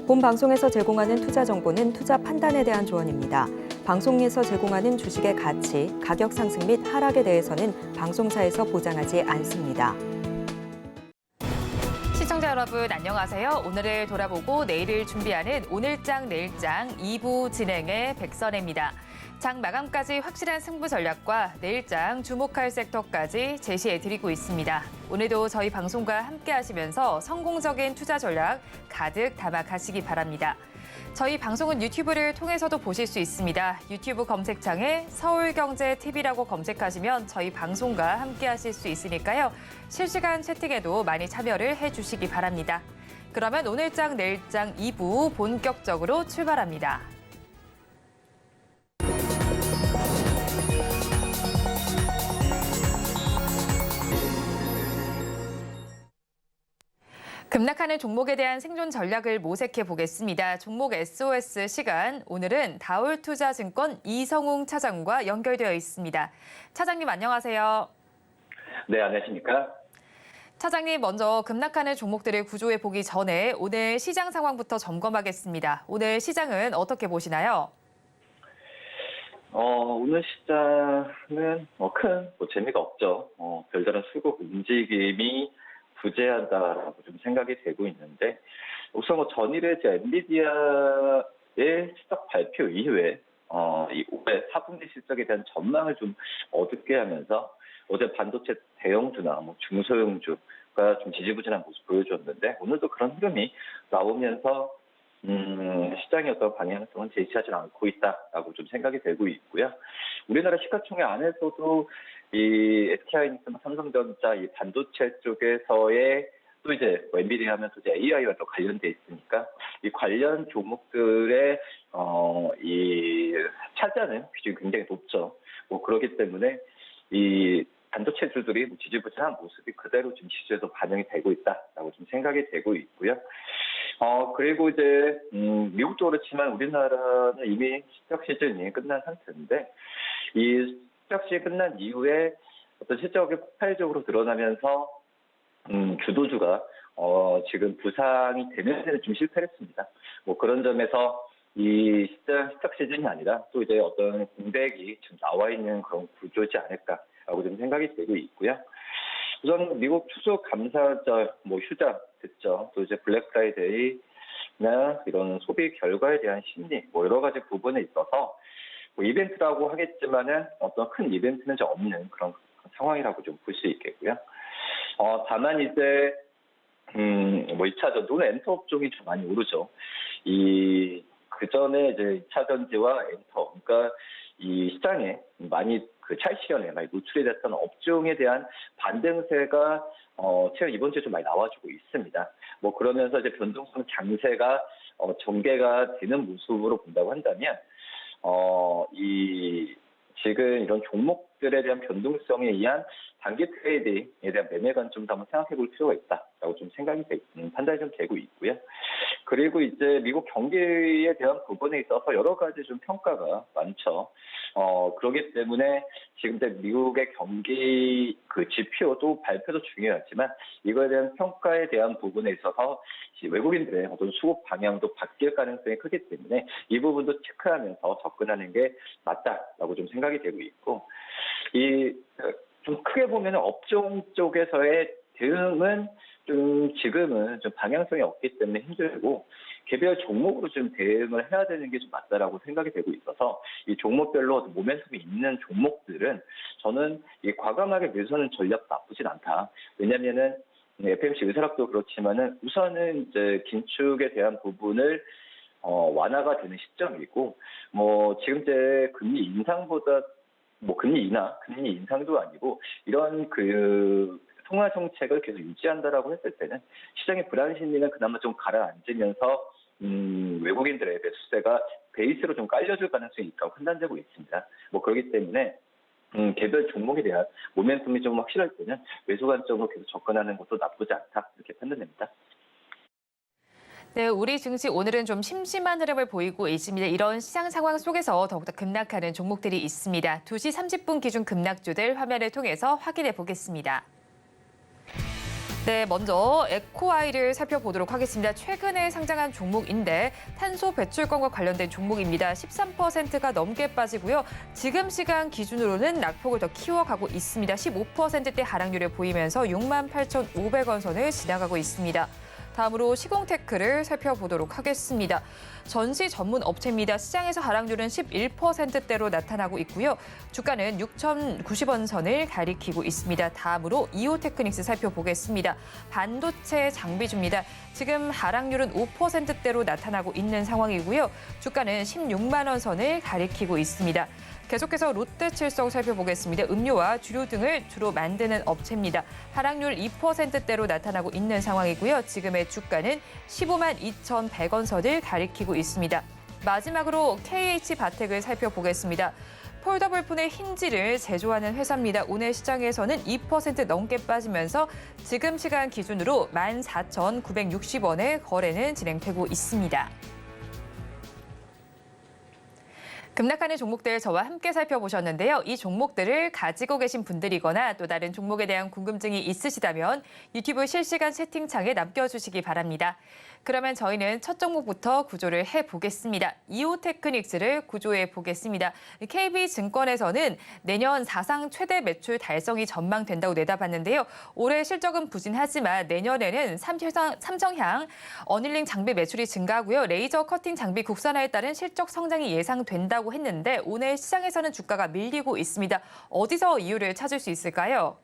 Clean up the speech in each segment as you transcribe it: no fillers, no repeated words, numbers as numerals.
본 방송에서 제공하는 투자 정보는 투자 판단에 대한 조언입니다. 방송에서 제공하는 주식의 가치, 가격 상승 및 하락에 대해서는 방송사에서 보장하지 않습니다. 시청자 여러분 안녕하세요. 오늘을 돌아보고 내일을 준비하는 오늘장 내일장 2부 진행의 백선혜입니다. 장 마감까지 확실한 승부 전략과 내일장 주목할 섹터까지 제시해드리고 있습니다. 오늘도 저희 방송과 함께 하시면서 성공적인 투자 전략 가득 담아 가시기 바랍니다. 저희 방송은 유튜브를 통해서도 보실 수 있습니다. 유튜브 검색창에 서울경제TV라고 검색하시면 저희 방송과 함께 하실 수 있으니까요. 실시간 채팅에도 많이 참여를 해주시기 바랍니다. 그러면 오늘장 내일장 2부 본격적으로 출발합니다. 급락하는 종목에 대한 생존 전략을 모색해 보겠습니다. 종목 SOS 시간, 오늘은 다올투자증권 이성웅 차장과 연결되어 있습니다. 차장님 안녕하세요. 네, 안녕하십니까? 차장님, 먼저 급락하는 종목들을 구조해 보기 전에 오늘 시장 상황부터 점검하겠습니다. 오늘 시장은 어떻게 보시나요? 오늘 시장은 큰 재미가 없죠. 별다른 수급 움직임이 부재한다라고 좀 생각이 되고 있는데, 우선 전일에 엔비디아의 실적 발표 이후에 이 올해 4분기 실적에 대한 전망을 좀 어둡게 하면서 어제 반도체 대형주나 중소형주가 좀 지지부진한 모습 보여줬는데, 오늘도 그런 흐름이 나오면서 시장의 어떤 방향성은 제시하지 않고 있다라고 좀 생각이 되고 있고요. 우리나라 시가총액 안에서도 이 SK하이닉스나 삼성전자 이 반도체 쪽에서의 또 이제 엔비디아 하면 또 이제 AI와 또 관련돼 있으니까 이 관련 종목들의 이 차지하는 비중이 굉장히 높죠. 그렇기 때문에 이 반도체주들이 지지부진한 모습이 그대로 지금 시주에도 반영이 되고 있다라고 좀 생각이 되고 있고요. 그리고 이제 미국도 그렇지만 우리나라는 이미 실적 시즌이 끝난 상태인데, 이 실적 시즌이 끝난 이후에 어떤 실적이 폭발적으로 드러나면서 주도주가 지금 부상이 되면서 좀 실패를 했습니다. 그런 점에서 이 실적 시즌이 아니라 또 이제 어떤 공백이 지금 나와 있는 그런 구조지 않을까라고 좀 생각이 되고 있고요. 우선 미국 추수 감사절 휴장 됐죠. 또 이제 블랙 프라이데이나 이런 소비 결과에 대한 심리 여러 가지 부분에 있어서 이벤트라고 하겠지만은 어떤 큰 이벤트는 좀 없는 그런 상황이라고 좀 볼 수 있겠고요. 다만 이제 2차전 또는 엔터 업종이 좀 많이 오르죠. 그 전에 이제 2차전지와 엔터, 그러니까 이 시장에 많이 그 차익실현에 많이 노출이 됐던 업종에 대한 반등세가 최근 이번 주에 좀 많이 나와주고 있습니다. 그러면서 이제 변동성 장세가 전개가 되는 모습으로 본다고 한다면 지금 이런 종목들에 대한 변동성에 의한 단기 트레이딩에 대한 매매 관점도 한번 생각해 볼 필요가 있다라고 좀 판단이 좀 되고 있고요. 그리고 이제 미국 경기에 대한 부분에 있어서 여러 가지 좀 평가가 많죠. 그렇기 때문에 지금 이제 미국의 경기 그 지표도 발표도 중요하지만 이거에 대한 평가에 대한 부분에 있어서 외국인들의 어떤 수급 방향도 바뀔 가능성이 크기 때문에 이 부분도 체크하면서 접근하는 게 맞다라고 좀 생각이 되고 있고, 좀 크게 보면 업종 쪽에서의 대응은 좀 지금은 좀 방향성이 없기 때문에 힘들고, 개별 종목으로 좀 대응을 해야 되는 게 좀 맞다라고 생각이 되고 있어서 이 종목별로 모멘텀이 있는 종목들은 저는 과감하게 매수하는 전략 나쁘진 않다. 왜냐면은 FMC 의사락도 그렇지만은 우선은 이제 긴축에 대한 부분을 완화가 되는 시점이고, 지금 이제 금리 인상보다 금리 인하, 금리 인상도 아니고 이런 통화 정책을 계속 유지한다라고 했을 때는 시장의 불안 심리는 그나마 좀 가라앉으면서 외국인들의 매수세가 베이스로 좀 깔려줄 가능성이 있다고 판단되고 있습니다. 그렇기 때문에 개별 종목에 대한 모멘텀이 좀 확실할 때는 매수 관점으로 계속 접근하는 것도 나쁘지 않다, 이렇게 판단됩니다. 네, 우리 증시 오늘은 좀 심심한 흐름을 보이고 있습니다. 이런 시장 상황 속에서 더욱더 급락하는 종목들이 있습니다. 2시 30분 기준 급락주들 화면을 통해서 확인해 보겠습니다. 네, 먼저 에코아이를 살펴보도록 하겠습니다. 최근에 상장한 종목인데 탄소 배출권과 관련된 종목입니다. 13%가 넘게 빠지고요. 지금 시간 기준으로는 낙폭을 더 키워가고 있습니다. 15%대 하락률을 보이면서 68,500원 선을 지나가고 있습니다. 다음으로 시공테크를 살펴보도록 하겠습니다. 전시 전문 업체입니다. 시장에서 하락률은 11%대로 나타나고 있고요. 주가는 6,090원 선을 가리키고 있습니다. 다음으로 이오테크닉스 살펴보겠습니다. 반도체 장비주입니다. 지금 하락률은 5%대로 나타나고 있는 상황이고요. 주가는 16만 원 선을 가리키고 있습니다. 계속해서 롯데칠성 살펴보겠습니다. 음료와 주류 등을 주로 만드는 업체입니다. 하락률 2%대로 나타나고 있는 상황이고요. 지금의 주가는 15만 2,100원 선을 가리키고 있습니다. 마지막으로 KH바텍을 살펴보겠습니다. 폴더블 폰의 힌지를 제조하는 회사입니다. 오늘 시장에서는 2% 넘게 빠지면서 지금 시간 기준으로 14,960원에 거래는 진행되고 있습니다. 급락하는 종목들 저와 함께 살펴보셨는데요. 이 종목들을 가지고 계신 분들이거나 또 다른 종목에 대한 궁금증이 있으시다면 유튜브 실시간 채팅창에 남겨주시기 바랍니다. 그러면 저희는 첫 종목부터 구조를 해보겠습니다. 이오테크닉스를 구조해 보겠습니다. KB증권에서는 내년 사상 최대 매출 달성이 전망된다고 내다봤는데요. 올해 실적은 부진하지만 내년에는 삼성향 어닐링 장비 매출이 증가하고요. 레이저 커팅 장비 국산화에 따른 실적 성장이 예상된다고 했는데 오늘 시장에서는 주가가 밀리고 있습니다. 어디서 이유를 찾을 수 있을까요?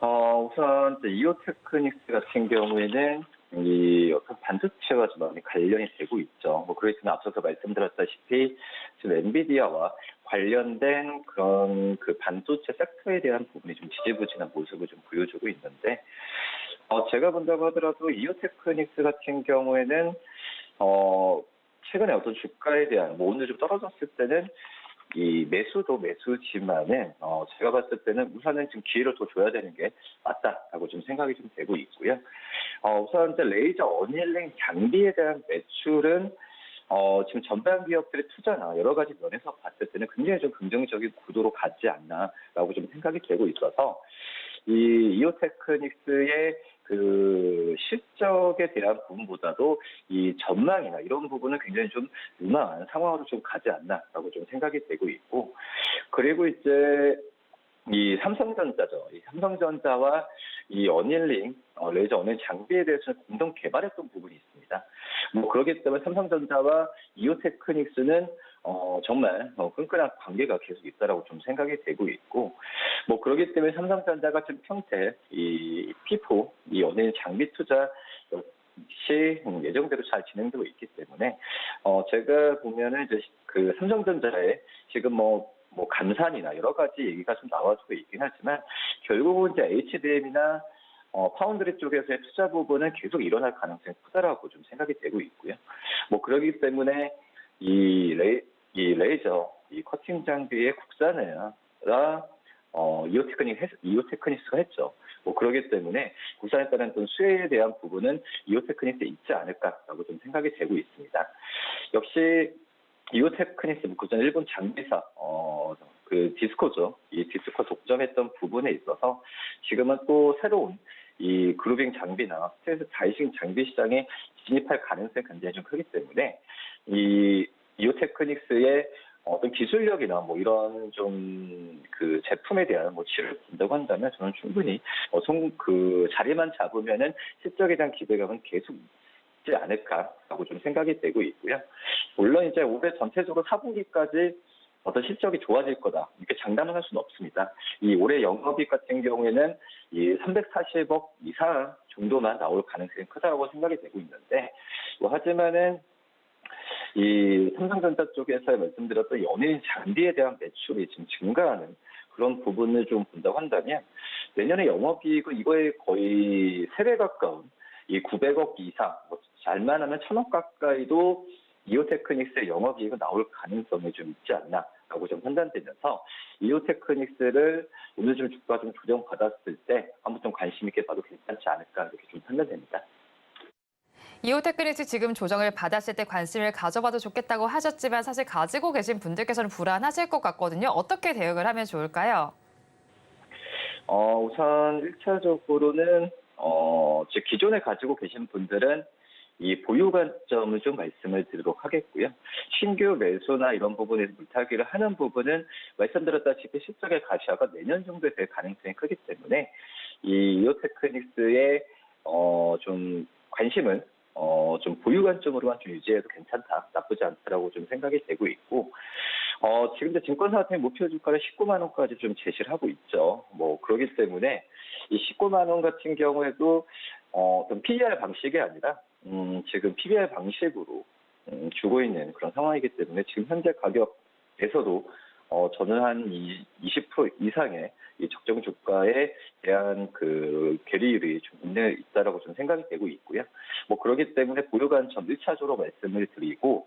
우선 이오테크닉스 같은 경우에는 이 어떤 반도체와 좀 많이 관련이 되고 있죠. 그렇지만 앞서서 말씀드렸다시피 지금 엔비디아와 관련된 그런 그 반도체 섹터에 대한 부분이 좀 지지부진한 모습을 좀 보여주고 있는데, 제가 본다고 하더라도 이오테크닉스 같은 경우에는 최근에 어떤 주가에 대한 오늘 좀 떨어졌을 때는 이 매수도 매수지만은 제가 봤을 때는 우선은 지금 기회를 더 줘야 되는 게 맞다라고 좀 생각이 좀 되고 있고요. 우선 이제 레이저 어닐링 장비에 대한 매출은 지금 전반 기업들의 투자나 여러 가지 면에서 봤을 때는 굉장히 좀 긍정적인 구도로 가지 않나라고 좀 생각이 되고 있어서 이 이오테크닉스의 그 실적에 대한 부분보다도 이 전망이나 이런 부분은 굉장히 좀 유망한 상황으로 좀 가지 않나라고 좀 생각이 되고 있고, 그리고 이제 이 삼성전자죠. 이 삼성전자와 이 어닐링, 레이저 어닐링 장비에 대해서는 공동 개발했던 부분이 있습니다. 그렇기 때문에 삼성전자와 이오테크닉스는 정말 끈끈한 관계가 계속 있다라고 좀 생각이 되고 있고, 그렇기 때문에 삼성전자가 지금 평택 이 P4 이 어닐링 장비 투자 역시 예정대로 잘 진행되고 있기 때문에 제가 보면은 이제 그 삼성전자에 지금 감산이나 여러 가지 얘기가 좀 나와주고 있긴 하지만 결국은 이제 HBM이나 파운드리 쪽에서의 투자 부분은 계속 일어날 가능성이 크다라고 좀 생각이 되고 있고요. 그러기 때문에 이 레이저 이 커팅 장비의 국산화가 이오테크닉스가 했죠. 그러기 때문에 국산에 따른 어떤 수혜에 대한 부분은 이오테크닉스에 있지 않을까라고 좀 생각이 되고 있습니다. 역시 이오테크닉스 그전 일본 장비사 그 디스코죠. 이 디스코 독점했던 부분에 있어서 지금은 또 새로운 이 그루빙 장비나 스트레스 다이싱 장비 시장에 진입할 가능성이 굉장히 좀 크기 때문에 이 이오테크닉스의 어떤 기술력이나 이런 좀 그 제품에 대한 치를 본다고 한다면 저는 충분히 그 자리만 잡으면은 실적에 대한 기대감은 계속 있지 않을까라고 좀 생각이 되고 있고요. 물론 이제 올해 전체적으로 4분기까지 어떤 실적이 좋아질 거다 이렇게 장담을 할 수는 없습니다. 이 올해 영업이익 같은 경우에는 이 340억 이상 정도만 나올 가능성이 크다고 생각이 되고 있는데, 하지만은 이 삼성전자 쪽에서 말씀드렸던 연예인 장비에 대한 매출이 지금 증가하는 그런 부분을 좀 본다고 한다면 내년에 영업이익은 이거에 거의 3배 가까운 이 900억 이상, 잘만 하면 1000억 가까이도 이오테크닉스의 영업이익은 나올 가능성이 좀 있지 않나라고 좀 판단되면서 이오테크닉스를 오늘 좀 주가 좀 조정받았을 때 한번 좀 관심 있게 봐도 괜찮지 않을까 이렇게 좀 판단됩니다. 이오테크닉스 지금 조정을 받았을 때 관심을 가져봐도 좋겠다고 하셨지만 사실 가지고 계신 분들께서는 불안하실 것 같거든요. 어떻게 대응을 하면 좋을까요? 우선 1차적으로는 즉 기존에 가지고 계신 분들은 이 보유 관점을 좀 말씀을 드리도록 하겠고요. 신규 매수나 이런 부분에서 물타기를 하는 부분은 말씀드렸다시피 실적의 가시화가 내년 정도에 될 가능성이 크기 때문에 이 이오테크닉스의 좀 관심은 좀 보유 관점으로만 좀 유지해도 괜찮다, 나쁘지 않다라고 좀 생각이 되고 있고, 지금 이제 증권사 같은 경우 목표 주가를 19만 원까지 좀 제시를 하고 있죠. 뭐 그렇기 때문에 이 19만 원 같은 경우에도 어떤 PER 방식이 아니라 지금 PBR 방식으로 주고 있는 그런 상황이기 때문에 지금 현재 가격에서도 저는 한 20% 이상의 이 적정 주가에 대한 그 괴리율이 좀 있다라고 좀 생각이 되고 있고요. 뭐 그렇기 때문에 보유 관점 1차적으로 말씀을 드리고,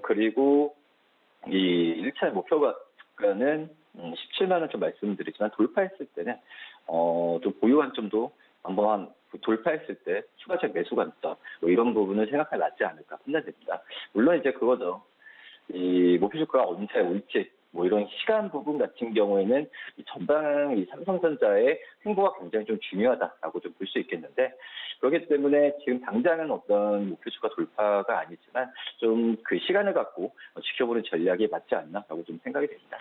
그리고 이 1차 목표가 주가는 17만 원 좀 말씀드리지만 돌파했을 때는 좀 보유 관점도 한번 돌파했을 때 추가적 매수 관점 뭐 이런 부분을 생각하면 낫지 않을까 판단됩니다. 물론 이제 그거죠. 이 목표 주가가 언제 올지 뭐 이런 시간 부분 같은 경우에는 이 전방 이 삼성전자의 행보가 굉장히 좀 중요하다라고 좀 볼 수 있겠는데, 그렇기 때문에 지금 당장은 어떤 목표 주가 돌파가 아니지만 좀 그 시간을 갖고 지켜보는 전략이 맞지 않나라고 좀 생각이 됩니다.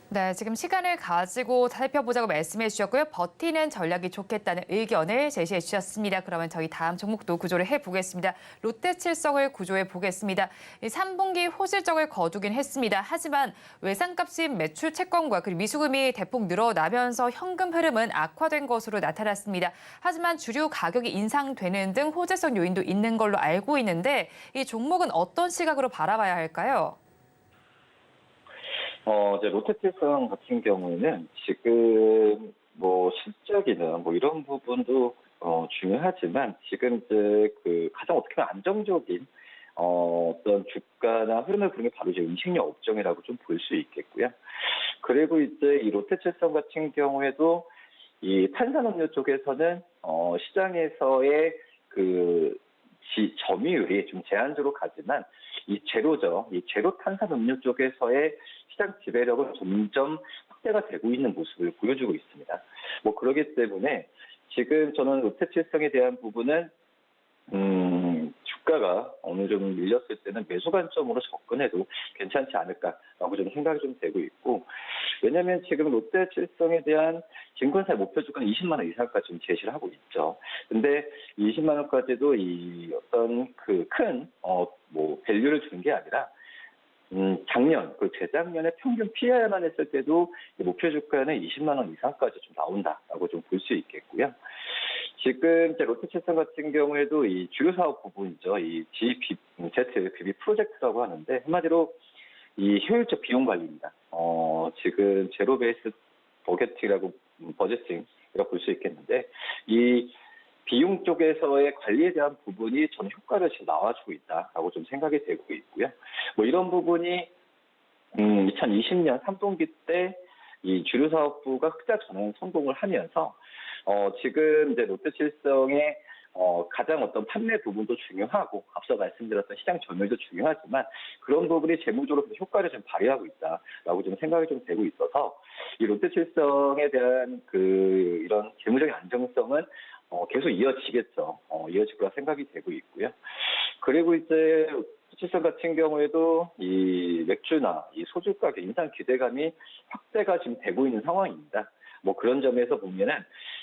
네, 지금 시간을 가지고 살펴보자고 말씀해 주셨고요. 버티는 전략이 좋겠다는 의견을 제시해 주셨습니다. 그러면 저희 다음 종목도 구조를 해보겠습니다. 롯데칠성을 구조해 보겠습니다. 3분기 호실적을 거두긴 했습니다. 하지만 외상값인 매출 채권과 그리고 미수금이 대폭 늘어나면서 현금 흐름은 악화된 것으로 나타났습니다. 하지만 주류 가격이 인상되는 등 호재성 요인도 있는 걸로 알고 있는데 이 종목은 어떤 시각으로 바라봐야 할까요? 이제 롯데칠성 같은 경우에는 지금 뭐 실적이나 뭐 이런 부분도 중요하지만 지금 이제 그 가장 어떻게 보면 안정적인 어떤 주가나 흐름을 부르는 게 바로 이제 음식료 업종이라고 좀 볼 수 있겠고요. 그리고 이제 이 롯데칠성 같은 경우에도 이 탄산음료 쪽에서는 시장에서의 그 점유율이 좀 제한적으로 가지만 이 제로죠. 이 제로 탄산음료 쪽에서의 시장 지배력은 점점 확대가 되고 있는 모습을 보여주고 있습니다. 뭐 그렇기 때문에 지금 저는 롯데칠성에 대한 부분은 주가가 어느 정도 밀렸을 때는 매수 관점으로 접근해도 괜찮지 않을까라고 좀 생각이 좀 되고 있고, 왜냐하면 지금 롯데칠성에 대한 증권사의 목표 주가는 20만 원 이상까지 좀 제시를 하고 있죠. 근데 20만 원까지도 이 어떤 그 큰 뭐 밸류를 주는 게 아니라 작년, 그 재작년에 평균 PER만 했을 때도 목표 주가는 20만 원 이상까지 좀 나온다라고 좀 볼 수 있겠고요. 지금 이제 롯데칠성 같은 경우에도 이 주요 사업 부분이죠. 이 ZBB 프로젝트라고 하는데 한마디로 이 효율적 비용 관리입니다. 지금 제로 베이스 버제팅이라고 볼 수 있겠는데, 이 비용 쪽에서의 관리에 대한 부분이 전 효과를 지금 나와주고 있다라고 좀 생각이 되고 있고요. 뭐 이런 부분이 2020년 3분기 때 이 주류 사업부가 흑자 전환 성공을 하면서 지금 이제 롯데칠성의 가장 어떤 판매 부분도 중요하고 앞서 말씀드렸던 시장 점유율도 중요하지만 그런 부분이 재무적으로 효과를 좀 발휘하고 있다라고 좀 생각이 좀 되고 있어서 이 롯데칠성에 대한 그 이런 재무적인 안정성은 계속 이어지겠죠. 이어질 거라 생각이 되고 있고요. 그리고 이제 롯데칠성 같은 경우에도 이 맥주나 이 소주 가격 인상 기대감이 확대가 지금 되고 있는 상황입니다. 뭐 그런 점에서 보면은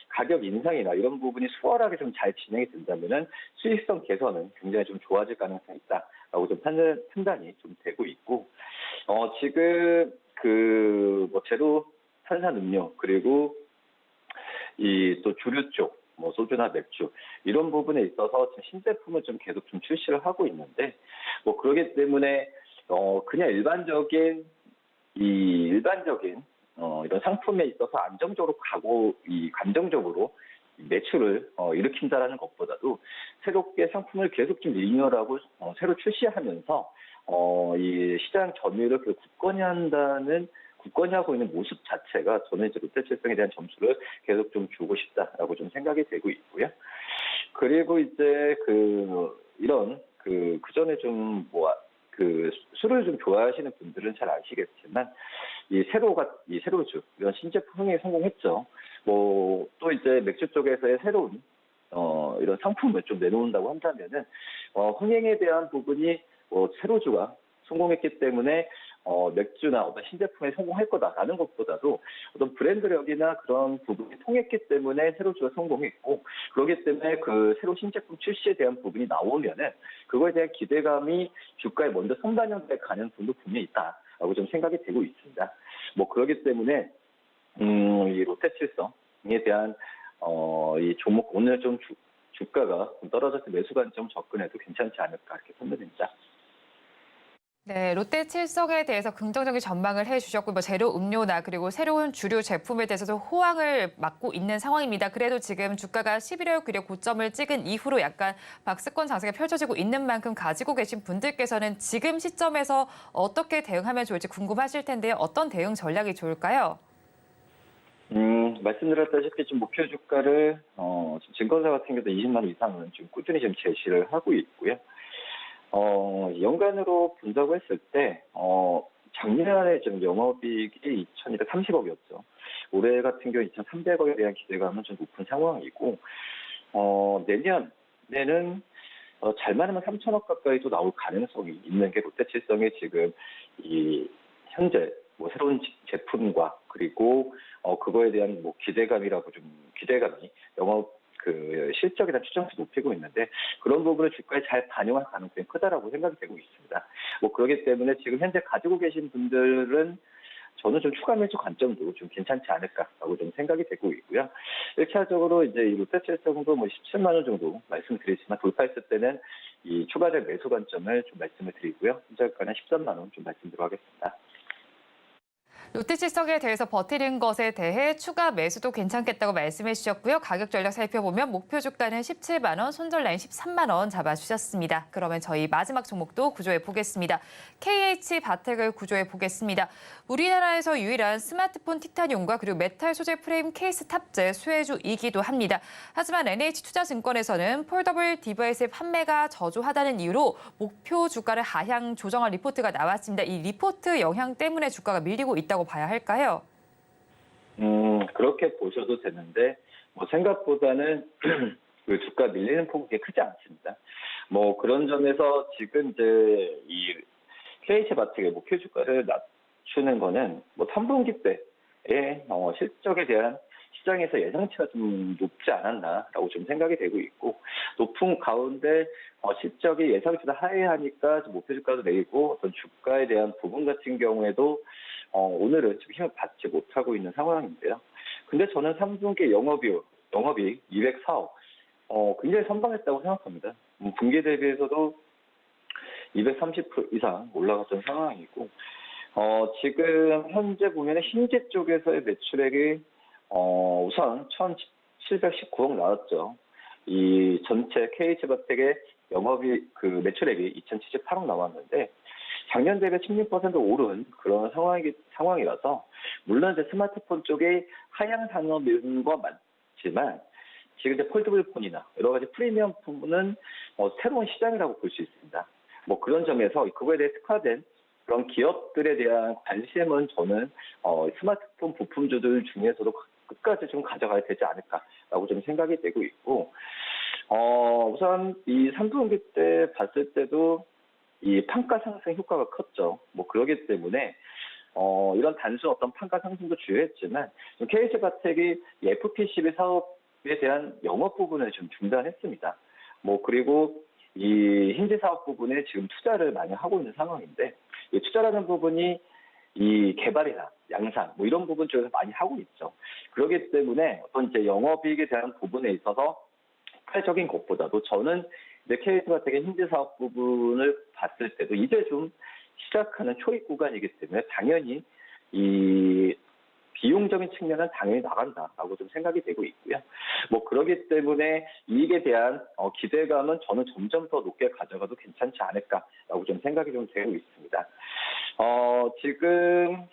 가격 인상이나 이런 부분이 수월하게 좀 잘 진행이 된다면은 수익성 개선은 굉장히 좀 좋아질 가능성이 있다라고 좀 판단이 좀 되고 있고, 지금 그 뭐 제로 탄산음료 그리고 이 또 주류 쪽 뭐 소주나 맥주 이런 부분에 있어서 지금 신제품을 좀 계속 좀 출시를 하고 있는데, 뭐 그러기 때문에 그냥 일반적인 이런 상품에 있어서 안정적으로 가고 이 감정적으로 매출을 일으킨다라는 것보다도 새롭게 상품을 계속 좀 리뉴얼하고 새로 출시하면서 이 시장 점유율을 굳건히 하고 있는 모습 자체가 저는 이제 롯데칠성에 대한 점수를 계속 좀 주고 싶다라고 좀 생각이 되고 있고요. 그리고 이제 이런 전에 좀 술을 좀 좋아하시는 분들은 잘 아시겠지만 이 세로주 이런 신제품 흥행에 성공했죠. 뭐 또 이제 맥주 쪽에서의 새로운 이런 상품을 좀 내놓는다고 한다면은 흥행에 대한 부분이 세로주가 성공했기 때문에 맥주나 어떤 신제품에 성공할 거다라는 것보다도 어떤 브랜드력이나 그런 부분이 통했기 때문에 세로주가 성공했고, 그렇기 때문에 그 새로 신제품 출시에 대한 부분이 나오면은 그거에 대한 기대감이 주가에 먼저 선반영돼 가는 부분도 분명히 있다라고 좀 생각이 되고 있습니다. 뭐 그렇기 때문에 이 롯데칠성에 대한 이 종목 오늘 좀 주가가 좀 떨어져서 매수 관점 접근해도 괜찮지 않을까 이렇게 판단됩니다. 네, 롯데칠성에 대해서 긍정적인 전망을 해주셨고, 뭐 재료 음료나 그리고 새로운 주류 제품에 대해서도 호황을 맞고 있는 상황입니다. 그래도 지금 주가가 11월 그래 고점을 찍은 이후로 약간 박스권 장세가 펼쳐지고 있는 만큼 가지고 계신 분들께서는 지금 시점에서 어떻게 대응하면 좋을지 궁금하실 텐데요. 어떤 대응 전략이 좋을까요? 말씀드렸다시피 지금 목표 주가를 지금 증권사 같은 경우도 20만 원 이상은 좀 꾸준히 지금 제시를 하고 있고요. 연간으로 분석을 했을 때, 작년에 좀 영업이익이 2,230억이었죠. 올해 같은 경우 2,300억에 대한 기대감은 좀 높은 상황이고, 내년에는 잘만 하면 3,000억 가까이도 나올 가능성이 있는 게 롯데칠성의 지금 이 현재 뭐 새로운 제품과 그리고 그거에 대한 뭐 기대감이 영업 그 실적에 대한 추정치 높이고 있는데, 그런 부분을 주가에 잘 반영할 가능성이 크다라고 생각이 되고 있습니다. 뭐 그렇기 때문에 지금 현재 가지고 계신 분들은 저는 좀 추가 매수 관점도 좀 괜찮지 않을까라고 좀 생각이 되고 있고요. 1차적으로 이제 이 롯데칠성도 뭐 17만 원 정도 말씀드리지만 돌파했을 때는 이 추가적 매수 관점을 좀 말씀을 드리고요. 현재가는 13만 원 좀 말씀드리도록 하겠습니다. 롯데칠성에 대해서 버티는 것에 대해 추가 매수도 괜찮겠다고 말씀해 주셨고요. 가격 전략 살펴보면 목표 주가는 17만 원, 손절 라인 13만 원 잡아주셨습니다. 그러면 저희 마지막 종목도 구조해 보겠습니다. KH바텍을 구조해 보겠습니다. 우리나라에서 유일한 스마트폰 티타늄과 그리고 메탈 소재 프레임 케이스 탑재 수혜주이기도 합니다. 하지만 NH투자증권에서는 폴더블 디바이스의 판매가 저조하다는 이유로 목표 주가를 하향 조정한 리포트가 나왔습니다. 이 리포트 영향 때문에 주가가 밀리고 있다고 봐야 할까요? 그렇게 보셔도 되는데, 뭐 생각보다는 그 주가 밀리는 폭이 크지 않습니다. 뭐 그런 점에서 지금 이제 이 KH바텍의 목표 주가를 낮추는 거는 뭐 3분기 때의 실적에 대한 시장에서 예상치가 좀 높지 않았나라고 좀 생각이 되고 있고, 높은 가운데 실적이 예상치보다 하회하니까 목표 주가도 내리고, 어떤 주가에 대한 부분 같은 경우에도 오늘은 좀 힘을 받지 못하고 있는 상황인데요. 근데 저는 3분기 영업이익 204억 굉장히 선방했다고 생각합니다. 분기 대비해서도 230% 이상 올라갔던 상황이고, 지금 현재 보면 신재 쪽에서의 매출액이 우선 1,719억 나왔죠. 이 전체 KH바텍의 그 매출액이 2,078억 나왔는데, 작년 대비 16% 오른 그런 상황이라서, 물론 이제 스마트폰 쪽에 하향 산업인 건 맞지만, 지금 이제 폴더블 폰이나 여러 가지 프리미엄 폰은 새로운 시장이라고 볼 수 있습니다. 뭐 그런 점에서 그거에 대해 특화된 그런 기업들에 대한 관심은 저는 스마트폰 부품주들 중에서도 끝까지 좀 가져가야 되지 않을까라고 좀 생각이 되고 있고, 우선 이 3분기 때 봤을 때도 이 판가 상승 효과가 컸죠. 뭐 그러기 때문에 이런 단순 어떤 판가 상승도 주요했지만, KH바텍이 FPCB 사업에 대한 영업 부분을 좀 중단했습니다. 뭐 그리고 이 힌지 사업 부분에 지금 투자를 많이 하고 있는 상황인데, 이 투자라는 부분이 이 개발이나 양산 뭐 이런 부분 쪽에서 많이 하고 있죠. 그렇기 때문에 어떤 이제 영업이익에 대한 부분에 있어서 폭발적인 것보다도 저는 이제 KH바텍의 힌지 사업 부분을 봤을 때도 이제 좀 시작하는 초입 구간이기 때문에 당연히 이 비용적인 측면은 당연히 나간다라고 좀 생각이 되고 있고요. 뭐 그러기 때문에 이익에 대한 기대감은 저는 점점 더 높게 가져가도 괜찮지 않을까라고 좀 생각이 좀 되고 있습니다. 지금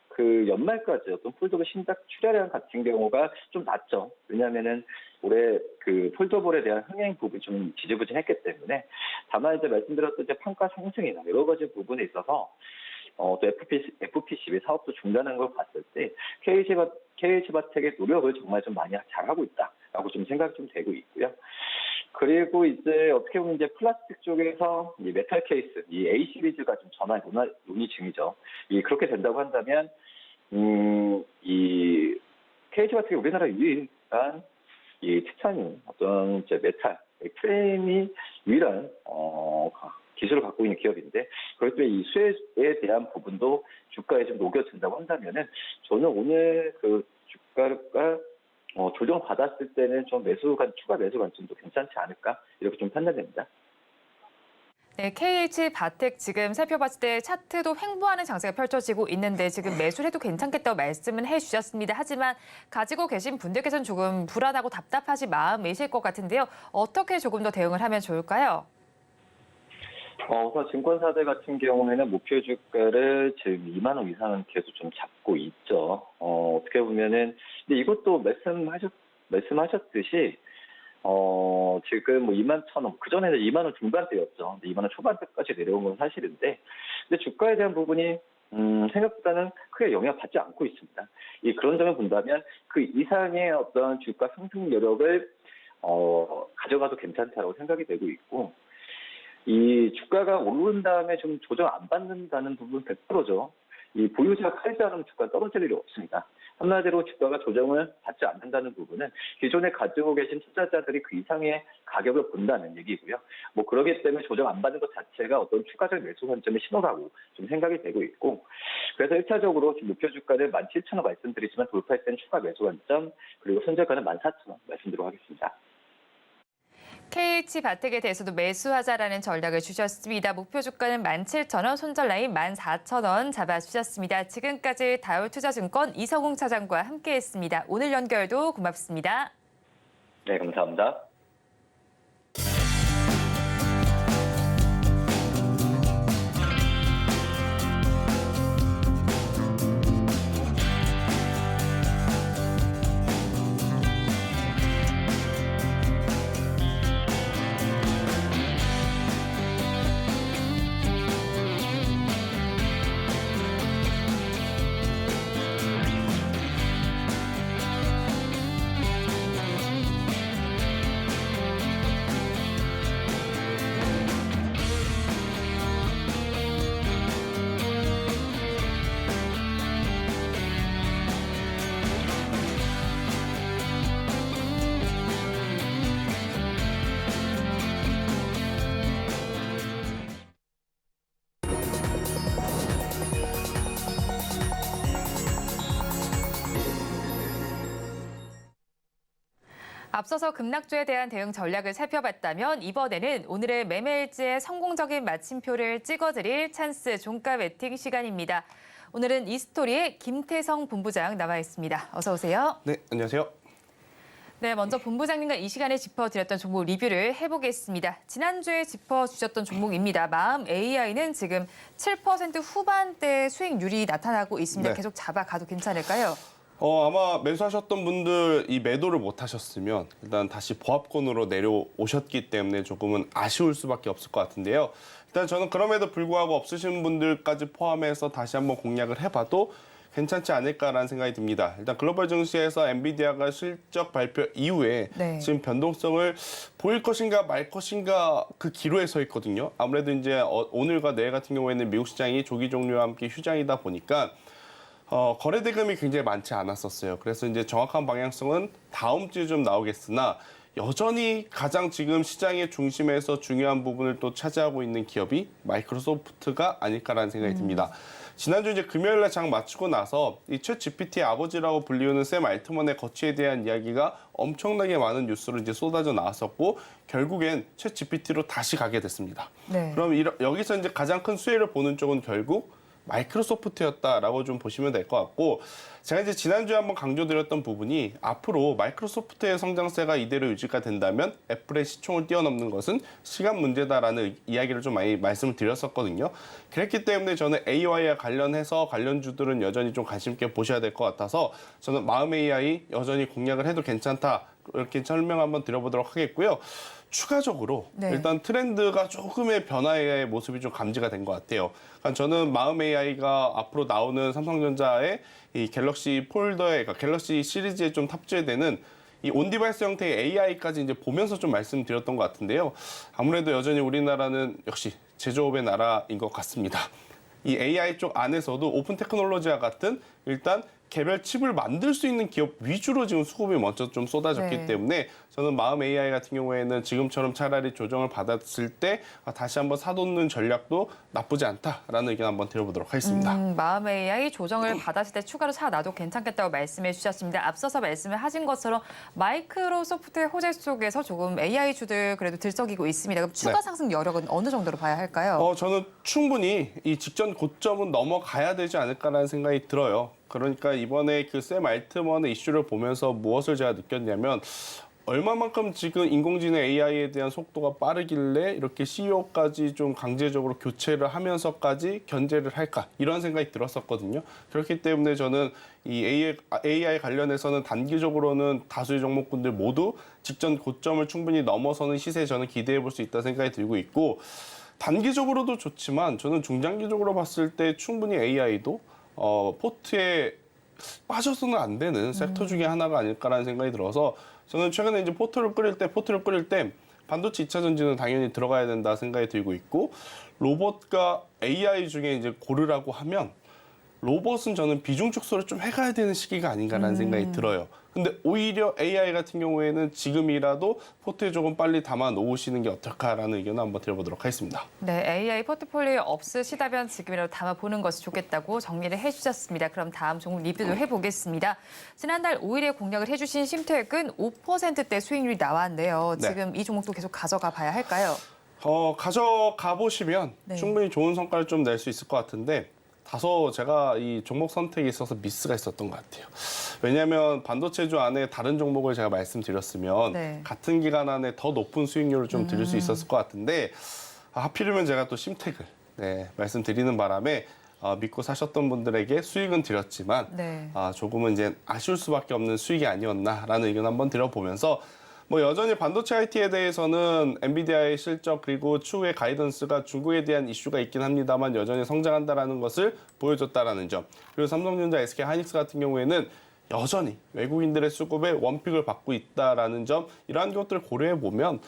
그 연말까지 어떤 폴더블 신작 출하량 같은 경우가 좀 낮죠. 왜냐하면은 올해 그 폴더블에 대한 흥행 부분이 좀 지지부진했기 때문에, 다만 이제 말씀드렸던 이제 판가 상승이나 여러 가지 부분에 있어서 또 FPCB 사업도 중단한 걸 봤을 때 KH바텍의 노력을 정말 좀 많이 잘하고 있다라고 좀 생각이 좀 되고 있고요. 그리고 이제 어떻게 보면 이제 플라스틱 쪽에서 이 메탈 케이스, 이 A 시리즈가 좀 전환 논의 중이죠. 그렇게 된다고 한다면 이 KH바텍이 우리나라 유일한 이 티타늄 어떤 이제 메탈 프레임이 유일한 기술을 갖고 있는 기업인데 그렇기 때문에 이 수혜에 대한 부분도 주가에 좀 녹여진다고 한다면은 저는 오늘 그 주가가 조정받았을 때는 좀 추가 매수 관점도 괜찮지 않을까 이렇게 좀 판단됩니다. 네, KH바텍 지금 살펴봤을 때 차트도 횡보하는 장세가 펼쳐지고 있는데 지금 매수를 해도 괜찮겠다고 말씀은 해주셨습니다. 하지만 가지고 계신 분들께서는 조금 불안하고 답답하신 마음이실 것 같은데요. 어떻게 조금 더 대응을 하면 좋을까요? 우선 증권사들 같은 경우에는 목표 주가를 지금 2만 원 이상은 계속 좀 잡고 있죠. 어떻게 보면은 근데 이것도 말씀하셨듯이 지금 뭐 2만 1,000원, 그전에는 2만 원 중반대였죠. 2만 원 초반대까지 내려온 건 사실인데, 근데 주가에 대한 부분이, 생각보다는 크게 영향받지 않고 있습니다. 그런 점을 본다면 그 이상의 어떤 주가 상승 여력을, 가져가도 괜찮다고 생각이 되고 있고, 이 주가가 오른 다음에 좀 조정 안 받는다는 부분 100%죠. 이 보유자가 팔지 않으면 주가가 떨어질 일이 없습니다. 한마디로 주가가 조정을 받지 않는다는 부분은 기존에 가지고 계신 투자자들이 그 이상의 가격을 본다는 얘기고요. 뭐 그러기 때문에 조정 안 받는 것 자체가 어떤 추가적 매수 관점의 신호라고 좀 생각이 되고 있고 그래서 1차적으로 지금 목표 주가를 17,000원 말씀드리지만 돌파할 때는 추가 매수 관점 그리고 손절가는 14,000원 말씀드리도록 하겠습니다. KH바텍에 대해서도 매수하자라는 전략을 주셨습니다. 목표 주가는 17,000원, 손절 라인 14,000원 잡아주셨습니다. 지금까지 다올투자증권 이성웅 차장과 함께했습니다. 오늘 연결도 고맙습니다. 네, 감사합니다. 앞서서 급락주에 대한 대응 전략을 살펴봤다면 이번에는 오늘의 매매일지의 성공적인 마침표를 찍어드릴 찬스 종가 베팅 시간입니다. 오늘은 이스토리의 김태성 본부장 나와 있습니다. 어서 오세요. 네, 안녕하세요. 네, 먼저 본부장님과 이 시간에 짚어드렸던 종목 리뷰를 해보겠습니다. 지난주에 짚어주셨던 종목입니다. 마음 AI는 지금 7% 후반대 수익률이 나타나고 있습니다. 네. 계속 잡아가도 괜찮을까요? 아마 매수하셨던 분들 이 매도를 못 하셨으면 일단 다시 보합권으로 내려오셨기 때문에 조금은 아쉬울 수밖에 없을 것 같은데요. 일단 저는 그럼에도 불구하고 없으신 분들까지 포함해서 다시 한번 공략을 해봐도 괜찮지 않을까라는 생각이 듭니다. 일단 글로벌 증시에서 엔비디아가 실적 발표 이후에 네. 지금 변동성을 보일 것인가 말 것인가 그 기로에 서 있거든요. 아무래도 이제 오늘과 내일 같은 경우에는 미국 시장이 조기 종료와 함께 휴장이다 보니까 거래 대금이 굉장히 많지 않았었어요. 그래서 이제 정확한 방향성은 다음 주에 좀 나오겠으나 여전히 가장 지금 시장의 중심에서 중요한 부분을 또 차지하고 있는 기업이 마이크로소프트가 아닐까라는 생각이 듭니다. 지난주 이제 금요일날 장 마치고 나서 이 챗 GPT의 아버지라고 불리우는 샘 알트먼의 거취에 대한 이야기가 엄청나게 많은 뉴스로 이제 쏟아져 나왔었고 결국엔 챗 GPT로 다시 가게 됐습니다. 네. 그럼 여기서 이제 가장 큰 수혜를 보는 쪽은 결국 마이크로소프트였다라고 좀 보시면 될 것 같고 제가 이제 지난주에 한번 강조드렸던 부분이 앞으로 마이크로소프트의 성장세가 이대로 유지가 된다면 애플의 시총을 뛰어넘는 것은 시간 문제다라는 이야기를 좀 많이 말씀을 드렸었거든요. 그렇기 때문에 저는 AI와 관련해서 관련주들은 여전히 좀 관심 있게 보셔야 될 것 같아서 저는 마음 AI 여전히 공략을 해도 괜찮다. 이렇게 설명 한번 드려보도록 하겠고요. 추가적으로 네. 일단 트렌드가 조금의 변화의 모습이 좀 감지가 된 것 같아요. 그러니까 저는 마음 AI가 앞으로 나오는 삼성전자의 이 갤럭시 폴더에, 그러니까 갤럭시 시리즈에 좀 탑재되는 이 온디바이스 형태의 AI까지 이제 보면서 좀 말씀드렸던 것 같은데요. 아무래도 여전히 우리나라는 역시 제조업의 나라인 것 같습니다. 이 AI 쪽 안에서도 오픈 테크놀로지와 같은 일단 개별 칩을 만들 수 있는 기업 위주로 지금 수급이 먼저 좀 쏟아졌기 네. 때문에 저는 마음 AI 같은 경우에는 지금처럼 차라리 조정을 받았을 때 다시 한번 사놓는 전략도 나쁘지 않다라는 의견 한번 드려보도록 하겠습니다. 마음 AI 조정을 받았을 때 추가로 사놔도 괜찮겠다고 말씀해 주셨습니다. 앞서서 말씀을 하신 것처럼 마이크로소프트의 호재 속에서 조금 AI주들 그래도 들썩이고 있습니다. 그럼 추가 네. 상승 여력은 어느 정도로 봐야 할까요? 저는 충분히 이 직전 고점은 넘어가야 되지 않을까라는 생각이 들어요. 그러니까 이번에 그 샘 알트먼의 이슈를 보면서 무엇을 제가 느꼈냐면 얼마만큼 지금 인공지능 AI에 대한 속도가 빠르길래 이렇게 CEO까지 좀 강제적으로 교체를 하면서까지 견제를 할까 이런 생각이 들었었거든요. 그렇기 때문에 저는 이 AI 관련해서는 단기적으로는 다수의 종목군들 모두 직전 고점을 충분히 넘어서는 시세에 저는 기대해 볼 수 있다 생각이 들고 있고 단기적으로도 좋지만 저는 중장기적으로 봤을 때 충분히 AI도 포트에 빠져서는 안 되는 섹터 중에 하나가 아닐까라는 생각이 들어서 저는 최근에 이제 포트를 끓일 때 반도체 2차 전지는 당연히 들어가야 된다 생각이 들고 있고 로봇과 AI 중에 이제 고르라고 하면 로봇은 저는 비중 축소를 좀 해가야 되는 시기가 아닌가라는 생각이 들어요. 근데 오히려 AI 같은 경우에는 지금이라도 포트에 조금 빨리 담아 놓으시는 게 어떨까라는 의견을 한번 드려보도록 하겠습니다. 네, AI 포트폴리오 없으시다면 지금이라도 담아보는 것이 좋겠다고 정리를 해주셨습니다. 그럼 다음 종목 리뷰도 해보겠습니다. 지난달 5일에 공략을 해주신 심택은 5%대 수익률이 나왔는데요. 네. 지금 이 종목도 계속 가져가 봐야 할까요? 가져가 보시면 네. 충분히 좋은 성과를 좀 낼 수 있을 것 같은데 다소 제가 이 종목 선택에 있어서 미스가 있었던 것 같아요. 왜냐하면 반도체주 안에 다른 종목을 제가 말씀드렸으면 네. 같은 기간 안에 더 높은 수익률을 좀 드릴 수 있었을 것 같은데 하필이면 제가 또 심택을 말씀드리는 바람에 믿고 사셨던 분들에게 수익은 드렸지만 네. 조금은 이제 아쉬울 수밖에 없는 수익이 아니었나라는 의견 한번 드려보면서 여전히 반도체 IT에 대해서는 엔비디아의 실적 그리고 추후의 가이던스가 중국에 대한 이슈가 있긴 합니다만 여전히 성장한다라는 것을 보여줬다라는 점. 그리고 삼성전자, SK 하이닉스 같은 경우에는 여전히 외국인들의 수급에 원픽을 받고 있다라는 점, 이러한 것들을 고려해 보면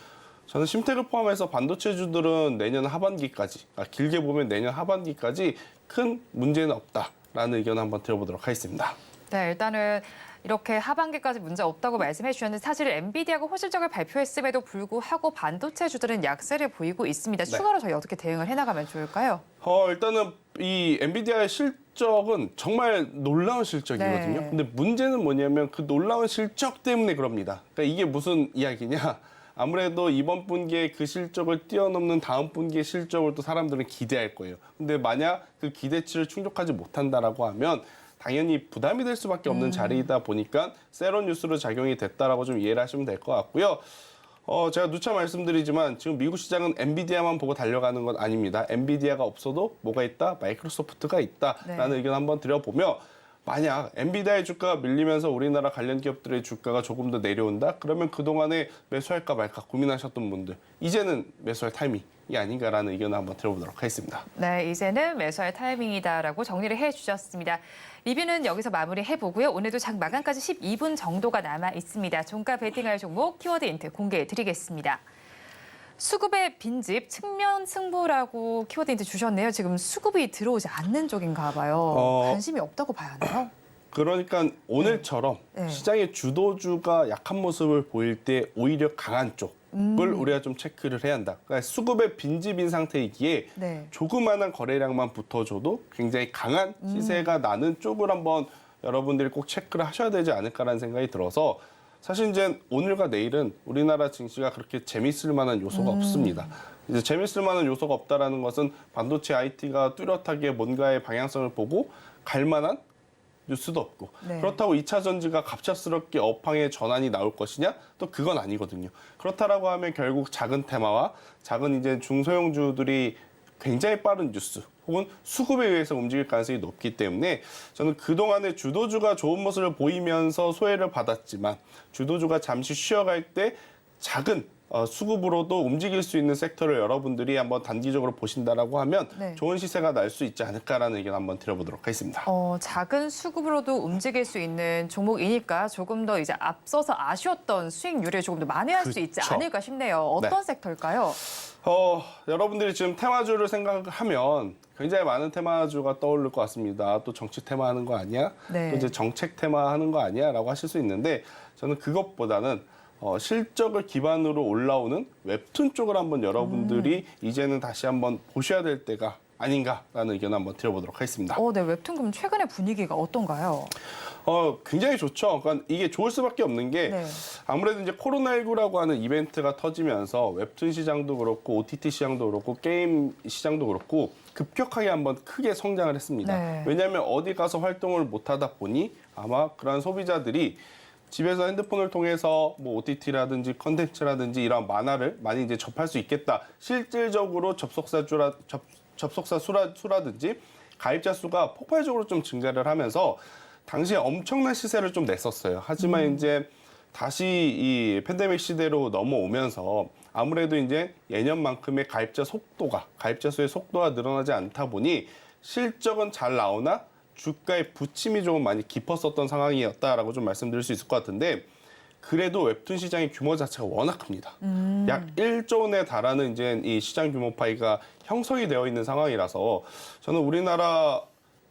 저는 심택을 포함해서 반도체주들은 내년 하반기까지, 길게 보면 내년 하반기까지 큰 문제는 없다라는 의견 한번 드려보도록 하겠습니다. 네, 일단은 이렇게 하반기까지 문제 없다고 말씀해 주셨는데 사실 엔비디아가 호실적을 발표했음에도 불구하고 반도체주들은 약세를 보이고 있습니다. 네. 추가로 저희 어떻게 대응을 해나가면 좋을까요? 일단은 이 엔비디아의 실적은 정말 놀라운 실적이거든요. 네. 근데 문제는 뭐냐면 그 놀라운 실적 때문에 그럽니다. 그러니까 이게 무슨 이야기냐? 아무래도 이번 분기에 그 실적을 뛰어넘는 다음 분기의 실적을 또 사람들은 기대할 거예요. 근데 만약 그 기대치를 충족하지 못한다라고 하면 당연히 부담이 될 수밖에 없는 자리이다 보니까 세런 뉴스로 작용이 됐다라고 좀 이해를 하시면 될 것 같고요. 제가 누차 말씀드리지만 지금 미국 시장은 엔비디아만 보고 달려가는 건 아닙니다. 엔비디아가 없어도 뭐가 있다? 마이크로소프트가 있다라는 네. 의견 한번 드려보며 만약 엔비디아의 주가가 밀리면서 우리나라 관련 기업들의 주가가 조금 더 내려온다? 그러면 그동안에 매수할까 말까 고민하셨던 분들 이제는 매수할 타이밍이 아닌가라는 의견을 한번 들어보도록 하겠습니다. 네, 이제는 매수할 타이밍이다라고 정리를 해주셨습니다. 리뷰는 여기서 마무리해보고요. 오늘도 장 마감까지 12분 정도가 남아 있습니다. 종가 베팅할 종목 키워드 인트 공개해드리겠습니다. 수급의 빈집, 측면 승부라고 키워드 힌트 주셨네요. 지금 수급이 들어오지 않는 쪽인가 봐요. 관심이 없다고 봐야 하나요? 그러니까 오늘처럼 네. 시장의 주도주가 약한 모습을 보일 때 오히려 강한 쪽을 우리가 좀 체크를 해야 한다. 그러니까 수급의 빈집인 상태이기에 네. 조그마한 거래량만 붙어줘도 굉장히 강한 시세가 나는 쪽을 한번 여러분들이 꼭 체크를 하셔야 되지 않을까라는 생각이 들어서 사실 이제 오늘과 내일은 우리나라 증시가 그렇게 재밌을 만한 요소가 없습니다. 이제 재밌을 만한 요소가 없다라는 것은 반도체 IT가 뚜렷하게 뭔가의 방향성을 보고 갈 만한 뉴스도 없고 네. 그렇다고 2차 전지가 갑작스럽게 업황의 전환이 나올 것이냐? 또 그건 아니거든요. 그렇다라고 하면 결국 작은 테마와 작은 이제 중소형주들이 굉장히 빠른 뉴스 혹은 수급에 의해서 움직일 가능성이 높기 때문에 저는 그동안에 주도주가 좋은 모습을 보이면서 소외를 받았지만 주도주가 잠시 쉬어갈 때 작은 수급으로도 움직일 수 있는 섹터를 여러분들이 한번 단기적으로 보신다라고 하면 네. 좋은 시세가 날 수 있지 않을까라는 의견 한번 드려보도록 하겠습니다. 작은 수급으로도 움직일 수 있는 종목이니까 조금 더 이제 앞서서 아쉬웠던 수익률을 조금 더 만회할 수 있지 그쵸. 않을까 싶네요. 어떤 네. 섹터일까요? 여러분들이 지금 테마주를 생각하면 굉장히 많은 테마주가 떠오를 것 같습니다. 또 정치 테마 하는 거 아니야? 네. 또 이제 정책 테마 하는 거 아니야? 라고 하실 수 있는데 저는 그것보다는 실적을 기반으로 올라오는 웹툰 쪽을 한번 여러분들이 이제는 다시 한번 보셔야 될 때가 아닌가라는 의견 한번 드려보도록 하겠습니다. 네, 웹툰 그럼 최근의 분위기가 어떤가요? 굉장히 좋죠. 그러니까 이게 좋을 수밖에 없는 게 네. 아무래도 이제 코로나19라고 하는 이벤트가 터지면서 웹툰 시장도 그렇고 OTT 시장도 그렇고 게임 시장도 그렇고 급격하게 한번 크게 성장을 했습니다. 네. 왜냐하면 어디 가서 활동을 못 하다 보니 아마 그런 소비자들이 집에서 핸드폰을 통해서 뭐 OTT라든지 컨텐츠라든지 이런 만화를 많이 이제 접할 수 있겠다. 실질적으로 접속사 수라든지 가입자 수가 폭발적으로 좀 증가를 하면서 당시에 엄청난 시세를 좀 냈었어요. 하지만 이제 다시 이 팬데믹 시대로 넘어오면서 아무래도 이제 예년만큼의 가입자 수의 속도가 늘어나지 않다 보니 실적은 잘 나오나 주가의 부침이 조금 많이 깊었었던 상황이었다라고 좀 말씀드릴 수 있을 것 같은데 그래도 웹툰 시장의 규모 자체가 워낙 큽니다. 약 1조 원에 달하는 이제 이 시장 규모 파이가 형성이 되어 있는 상황이라서 저는 우리나라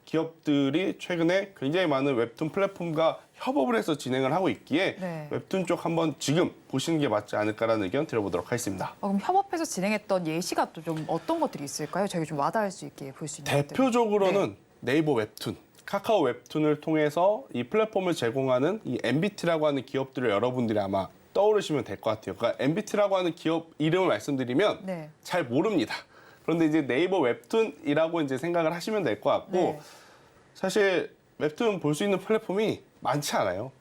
기업들이 최근에 굉장히 많은 웹툰 플랫폼과 협업을 해서 진행을 하고 있기에 네. 웹툰 쪽 한번 지금 보시는 게 맞지 않을까라는 의견 드려보도록 하겠습니다. 그럼 협업해서 진행했던 예시가 또 좀 어떤 것들이 있을까요? 저희 좀 와닿을 수 있게 볼 수 있는 것들. 대표적으로는 네이버 웹툰, 카카오 웹툰을 통해서 이 플랫폼을 제공하는 이 MBT라고 하는 기업들을 여러분들이 아마 떠오르시면 될 것 같아요. 그러니까 MBT라고 하는 기업 이름을 말씀드리면 네. 잘 모릅니다. 그런데 이제 네이버 웹툰이라고 이제 생각을 하시면 될 것 같고 네. 사실 웹툰 볼 수 있는 플랫폼이 많지 않아요.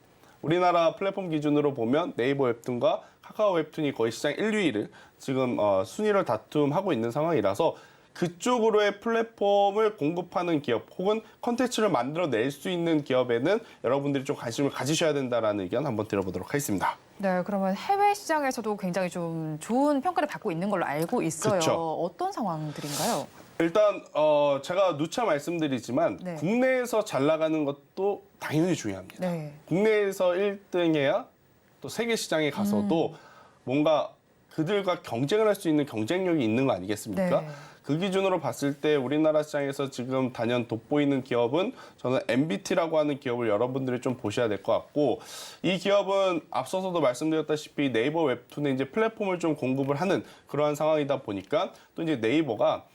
우리나라 플랫폼 기준으로 보면 네이버 웹툰과 카카오 웹툰이 거의 시장 1, 2위를 지금 순위를 다툼하고 있는 상황이라서 그쪽으로의 플랫폼을 공급하는 기업 혹은 컨텐츠를 만들어낼 수 있는 기업에는 여러분들이 좀 관심을 가지셔야 된다라는 의견 한번 들어보도록 하겠습니다. 네, 그러면 해외 시장에서도 굉장히 좀 좋은 평가를 받고 있는 걸로 알고 있어요. 그쵸. 어떤 상황들인가요? 일단 제가 누차 말씀드리지만 네. 국내에서 잘 나가는 것도 당연히 중요합니다. 네. 국내에서 1등해야 또 세계 시장에 가서도 뭔가 그들과 경쟁을 할 수 있는 경쟁력이 있는 거 아니겠습니까? 네. 그 기준으로 봤을 때 우리나라 시장에서 지금 단연 돋보이는 기업은 저는 MBT라고 하는 기업을 여러분들이 좀 보셔야 될 것 같고 이 기업은 앞서서도 말씀드렸다시피 네이버 웹툰의 이제 플랫폼을 좀 공급을 하는 그러한 상황이다 보니까 또 이제 네이버가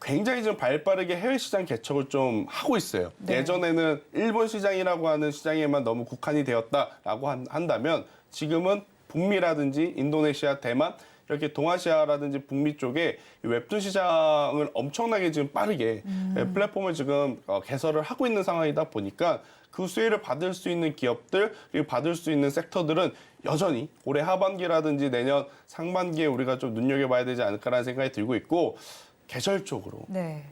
굉장히 좀 발빠르게 해외 시장 개척을 좀 하고 있어요. 네. 예전에는 일본 시장이라고 하는 시장에만 너무 국한이 되었다라고 한다면 지금은 북미라든지 인도네시아, 대만 이렇게 동아시아라든지 북미 쪽에 이 웹툰 시장을 엄청나게 지금 빠르게 플랫폼을 지금 개설을 하고 있는 상황이다 보니까 그 수혜를 받을 수 있는 기업들 그리고 받을 수 있는 섹터들은 여전히 올해 하반기라든지 내년 상반기에 우리가 좀 눈여겨봐야 되지 않을까라는 생각이 들고 있고 계절적으로 네.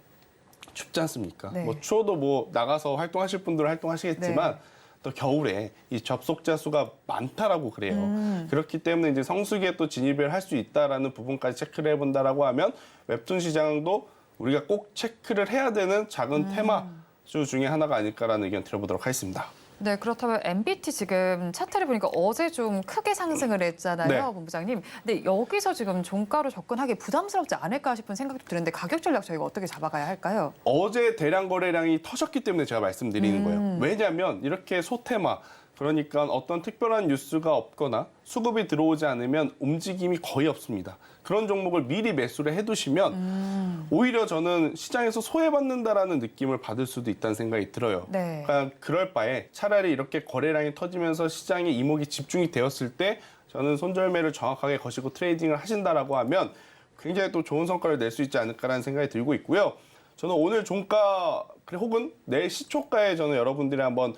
춥지 않습니까? 네. 뭐 추워도 뭐 나가서 활동하실 분들은 활동하시겠지만 네. 또 겨울에 이 접속자 수가 많다라고 그래요. 그렇기 때문에 이제 성수기에 또 진입을 할 수 있다라는 부분까지 체크를 해본다라고 하면 웹툰 시장도 우리가 꼭 체크를 해야 되는 작은 테마주 중에 하나가 아닐까라는 의견 드려보도록 하겠습니다. 네, 그렇다면 MBT 지금 차트를 보니까 어제 좀 크게 상승을 했잖아요, 네. 본부장님. 근데 여기서 지금 종가로 접근하기 부담스럽지 않을까 싶은 생각도 드는데 가격 전략 저희가 어떻게 잡아가야 할까요? 어제 대량 거래량이 터졌기 때문에 제가 말씀드리는 거예요. 왜냐하면 이렇게 소테마, 그러니까 어떤 특별한 뉴스가 없거나 수급이 들어오지 않으면 움직임이 거의 없습니다. 그런 종목을 미리 매수를 해두시면 오히려 저는 시장에서 소외받는다라는 느낌을 받을 수도 있다는 생각이 들어요. 네. 그러니까 그럴 바에 차라리 이렇게 거래량이 터지면서 시장에 이목이 집중이 되었을 때 저는 손절매를 정확하게 거시고 트레이딩을 하신다라고 하면 굉장히 또 좋은 성과를 낼 수 있지 않을까라는 생각이 들고 있고요. 저는 오늘 종가 혹은 내일 시초가에 저는 여러분들이 한번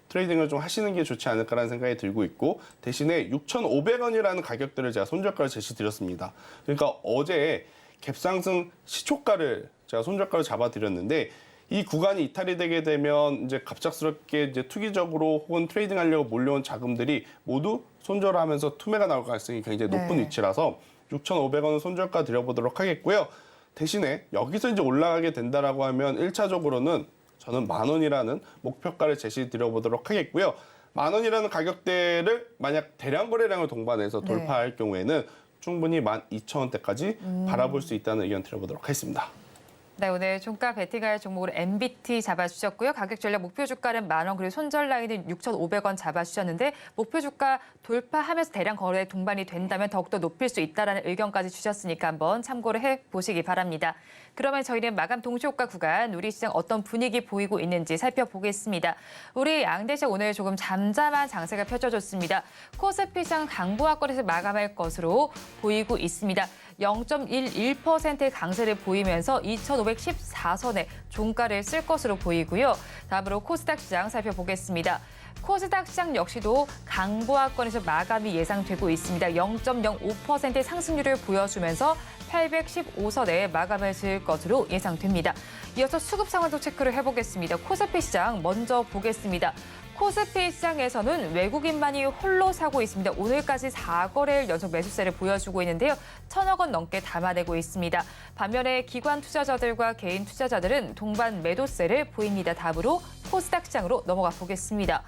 트레이딩을 좀 하시는 게 좋지 않을까라는 생각이 들고 있고 대신에 6,500원이라는 가격대를 제가 손절가를 제시드렸습니다. 그러니까 어제 갭상승 시초가를 제가 손절가로 잡아드렸는데 이 구간이 이탈이 되게 되면 이제 갑작스럽게 이제 투기적으로 혹은 트레이딩하려고 몰려온 자금들이 모두 손절하면서 투매가 나올 가능성이 굉장히 높은 네. 위치라서 6,500원은 손절가 드려보도록 하겠고요. 대신에 여기서 이제 올라가게 된다라고 하면 1차적으로는 저는 10,000원이라는 목표가를 제시 드려보도록 하겠고요. 10,000원이라는 가격대를 만약 대량 거래량을 동반해서 돌파할 경우에는 충분히 12,000원대까지 바라볼 수 있다는 의견 드려보도록 하겠습니다. 네, 오늘 종가 베팅할 종목으로 MBT 잡아주셨고요. 가격 전략 목표 주가는 10,000원, 그리고 손절 라인은 6,500원 잡아주셨는데 목표 주가 돌파하면서 대량 거래 동반이 된다면 더욱더 높일 수 있다는 의견까지 주셨으니까 한번 참고를 해보시기 바랍니다. 그러면 저희는 마감 동시효과 구간 우리 시장 어떤 분위기 보이고 있는지 살펴보겠습니다. 우리 양대시장 오늘 조금 잠잠한 장세가 펼쳐졌습니다. 코스피 시장 강보합권에서 마감할 것으로 보이고 있습니다. 0.11%의 강세를 보이면서 2,514선에 종가를 쓸 것으로 보이고요. 다음으로 코스닥 시장 살펴보겠습니다. 코스닥 시장 역시도 강보합권에서 마감이 예상되고 있습니다. 0.05%의 상승률을 보여주면서 815선에 마감을 지을 것으로 예상됩니다. 이어서 수급 상황도 체크를 해보겠습니다. 코스피 시장 먼저 보겠습니다. 코스피 시장에서는 외국인만이 홀로 사고 있습니다. 오늘까지 4거래일 연속 매수세를 보여주고 있는데요. 1,000억 원 넘게 담아내고 있습니다. 반면에 기관 투자자들과 개인 투자자들은 동반 매도세를 보입니다. 다음으로 코스닥 시장으로 넘어가 보겠습니다.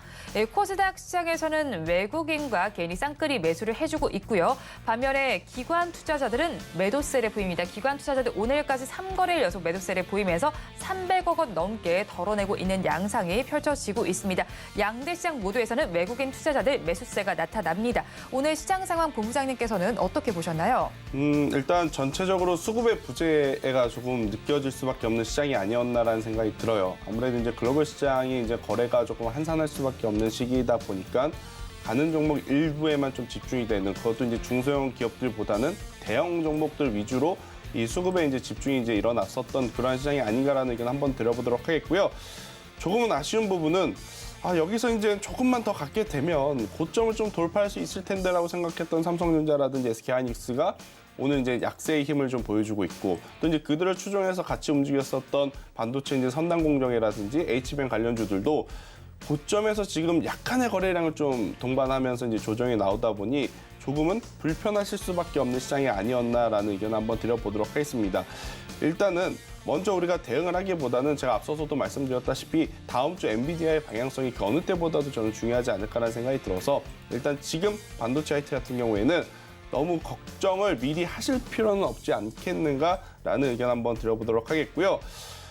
코스닥 시장에서는 외국인과 개인이 쌍끌이 매수를 해주고 있고요. 반면에 기관 투자자들은 매도세를 보입니다. 기관 투자자들 오늘까지 3거래일 연속 매도세를 보이면서 300억 원 넘게 덜어내고 있는 양상이 펼쳐지고 있습니다. 양대 시장 모두에서는 외국인 투자자들 매수세가 나타납니다. 오늘 시장 상황 본부장님께서는 어떻게 보셨나요? 일단 전체적으로 수급의 부재가 조금 느껴질 수밖에 없는 시장이 아니었나라는 생각이 들어요. 아무래도 이제 글로벌 시장이 이제 거래가 조금 한산할 수밖에 없는 시기이다 보니까 가는 종목 일부에만 좀 집중이 되는, 그것도 이제 중소형 기업들보다는 대형 종목들 위주로 이 수급에 이제 집중이 이제 일어났었던 그러한 시장이 아닌가라는 의견 한번 드려보도록 하겠고요. 조금은 아쉬운 부분은 여기서 이제 조금만 더 갖게 되면 고점을 좀 돌파할 수 있을 텐데라고 생각했던 삼성전자라든지 SK하이닉스가 오늘 이제 약세의 힘을 좀 보여주고 있고, 또 이제 그들을 추종해서 같이 움직였었던 반도체 이제 선단공정이라든지 HBM 관련주들도 고점에서 지금 약간의 거래량을 좀 동반하면서 이제 조정이 나오다 보니 조금은 불편하실 수밖에 없는 시장이 아니었나라는 의견 한번 드려보도록 하겠습니다. 일단은 먼저 우리가 대응을 하기보다는 제가 앞서서도 말씀드렸다시피 다음 주 엔비디아의 방향성이 그 어느 때보다도 저는 중요하지 않을까라는 생각이 들어서 일단 지금 반도체 IT 같은 경우에는 너무 걱정을 미리 하실 필요는 없지 않겠는가라는 의견 한번 드려보도록 하겠고요.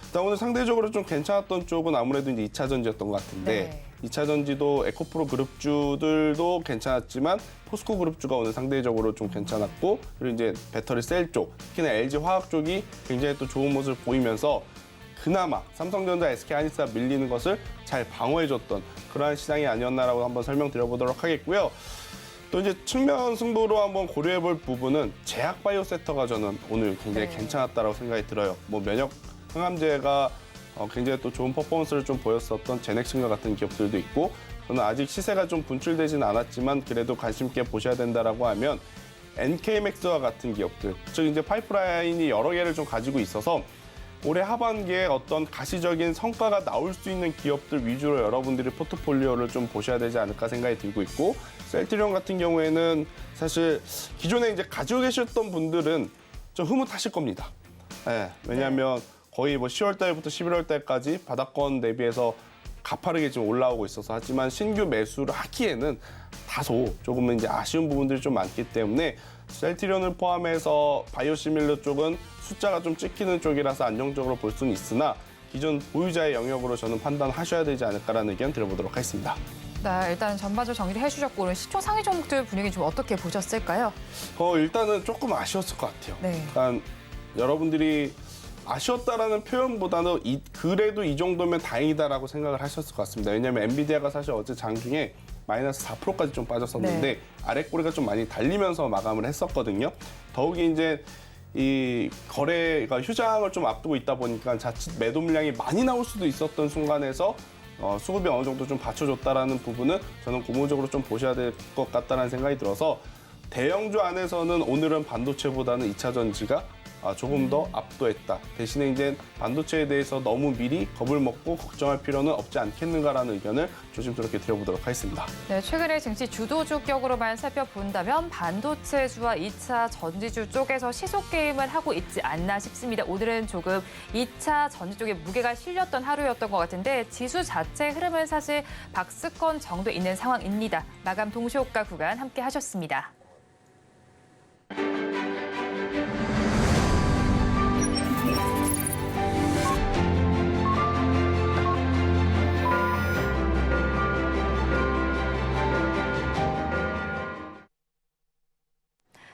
일단 오늘 상대적으로 좀 괜찮았던 쪽은 아무래도 이제 2차 전지였던 것 같은데, 2차 전지도 에코프로 그룹주들도 괜찮았지만 포스코 그룹주가 오늘 상대적으로 좀 괜찮았고, 그리고 이제 배터리 셀 쪽, 특히나 LG 화학 쪽이 굉장히 또 좋은 모습을 보이면서 그나마 삼성전자, SK하이닉스가 밀리는 것을 잘 방어해줬던 그러한 시장이 아니었나라고 한번 설명드려보도록 하겠고요. 또 이제 측면 승부로 한번 고려해볼 부분은 제약바이오 섹터가 저는 오늘 굉장히 괜찮았다라고 생각이 들어요. 뭐 면역 항암제가 굉장히 또 좋은 퍼포먼스를 좀 보였었던 제넥신과 같은 기업들도 있고, 저는 아직 시세가 좀 분출되지는 않았지만 그래도 관심 있게 보셔야 된다라고 하면 NK맥스와 같은 기업들, 즉 이제 파이프라인이 여러 개를 좀 가지고 있어서 올해 하반기에 어떤 가시적인 성과가 나올 수 있는 기업들 위주로 여러분들이 포트폴리오를 좀 보셔야 되지 않을까 생각이 들고 있고, 셀트리온 같은 경우에는 사실 기존에 이제 가지고 계셨던 분들은 좀 흐뭇하실 겁니다. 왜냐하면 거의 뭐 10월 달부터 11월 달까지 바닥권 대비해서 가파르게 지금 올라오고 있어서, 하지만 신규 매수를 하기에는 다소 조금은 이제 아쉬운 부분들이 좀 많기 때문에 셀트리온을 포함해서 바이오시밀러 쪽은 숫자가 좀 찍히는 쪽이라서 안정적으로 볼 수는 있으나 기존 보유자의 영역으로 저는 판단하셔야 되지 않을까라는 의견 드려보도록 하겠습니다. 네, 일단 전반적으로 정리를 해주셨고 오늘 시총 상위 종목들 분위기 좀 어떻게 보셨을까요? 일단은 조금 아쉬웠을 것 같아요. 네. 그러니까 여러분들이 아쉬웠다라는 표현보다는 그래도 이 정도면 다행이다라고 생각을 하셨을 것 같습니다. 왜냐하면 엔비디아가 사실 어제 장중에 마이너스 4%까지 좀 빠졌었는데 아랫꼬리가 좀 많이 달리면서 마감을 했었거든요. 더욱이 이제 이 거래가 휴장을 좀 앞두고 있다 보니까 자칫 매도 물량이 많이 나올 수도 있었던 순간에서 수급이 어느 정도 좀 받쳐줬다라는 부분은 저는 고무적으로 좀 보셔야 될 것 같다는 생각이 들어서, 대형주 안에서는 오늘은 반도체보다는 2차 전지가 조금 더 압도했다. 대신에 이제 반도체에 대해서 너무 미리 겁을 먹고 걱정할 필요는 없지 않겠는가라는 의견을 조심스럽게 드려보도록 하겠습니다. 네, 최근의 증시 주도주격으로만 살펴본다면 반도체주와 2차 전지주 쪽에서 시속 게임을 하고 있지 않나 싶습니다. 오늘은 조금 2차 전지 쪽에 무게가 실렸던 하루였던 것 같은데 지수 자체 흐름은 사실 박스권 정도 있는 상황입니다. 마감 동시호가 구간 함께 하셨습니다.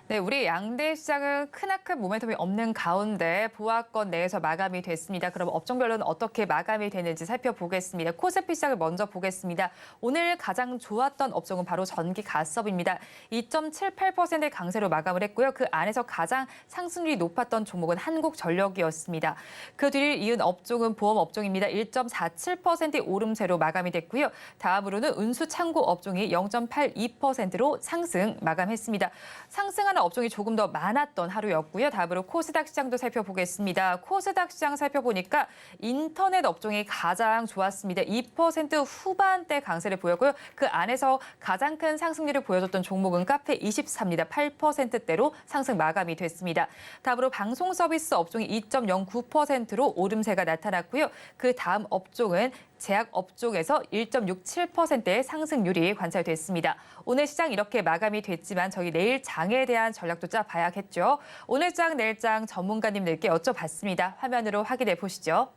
네, 우리 양대 시장은 크나큰 모멘텀이 없는 가운데 보합권 내에서 마감이 됐습니다. 그럼 업종별로는 어떻게 마감이 되는지 살펴보겠습니다. 코스피 시장을 먼저 보겠습니다. 오늘 가장 좋았던 업종은 바로 전기 가스업입니다. 2.78%의 강세로 마감을 했고요. 그 안에서 가장 상승률이 높았던 종목은 한국전력이었습니다. 그 뒤를 이은 업종은 보험 업종입니다. 1.47%의 오름세로 마감이 됐고요. 다음으로는 운수창고 업종이 0.82%로 상승 마감했습니다. 상승하는 업종이 조금 더 많았던 하루였고요. 다음으로 코스닥 시장도 살펴보겠습니다. 코스닥 시장 살펴보니까 인터넷 업종이 가장 좋았습니다. 2% 후반대 강세를 보였고요. 그 안에서 가장 큰 상승률을 보여줬던 종목은 카페24입니다. 8%대로 상승 마감이 됐습니다. 다음으로 방송 서비스 업종이 2.09%로 오름세가 나타났고요. 그 다음 업종은 제약 업종에서 1.67%의 상승률이 관찰됐습니다. 오늘 시장 이렇게 마감이 됐지만 저희 내일 장에 대한 전략도 짜봐야겠죠. 오늘 장, 내일 장 전문가님들께 여쭤봤습니다. 화면으로 확인해 보시죠.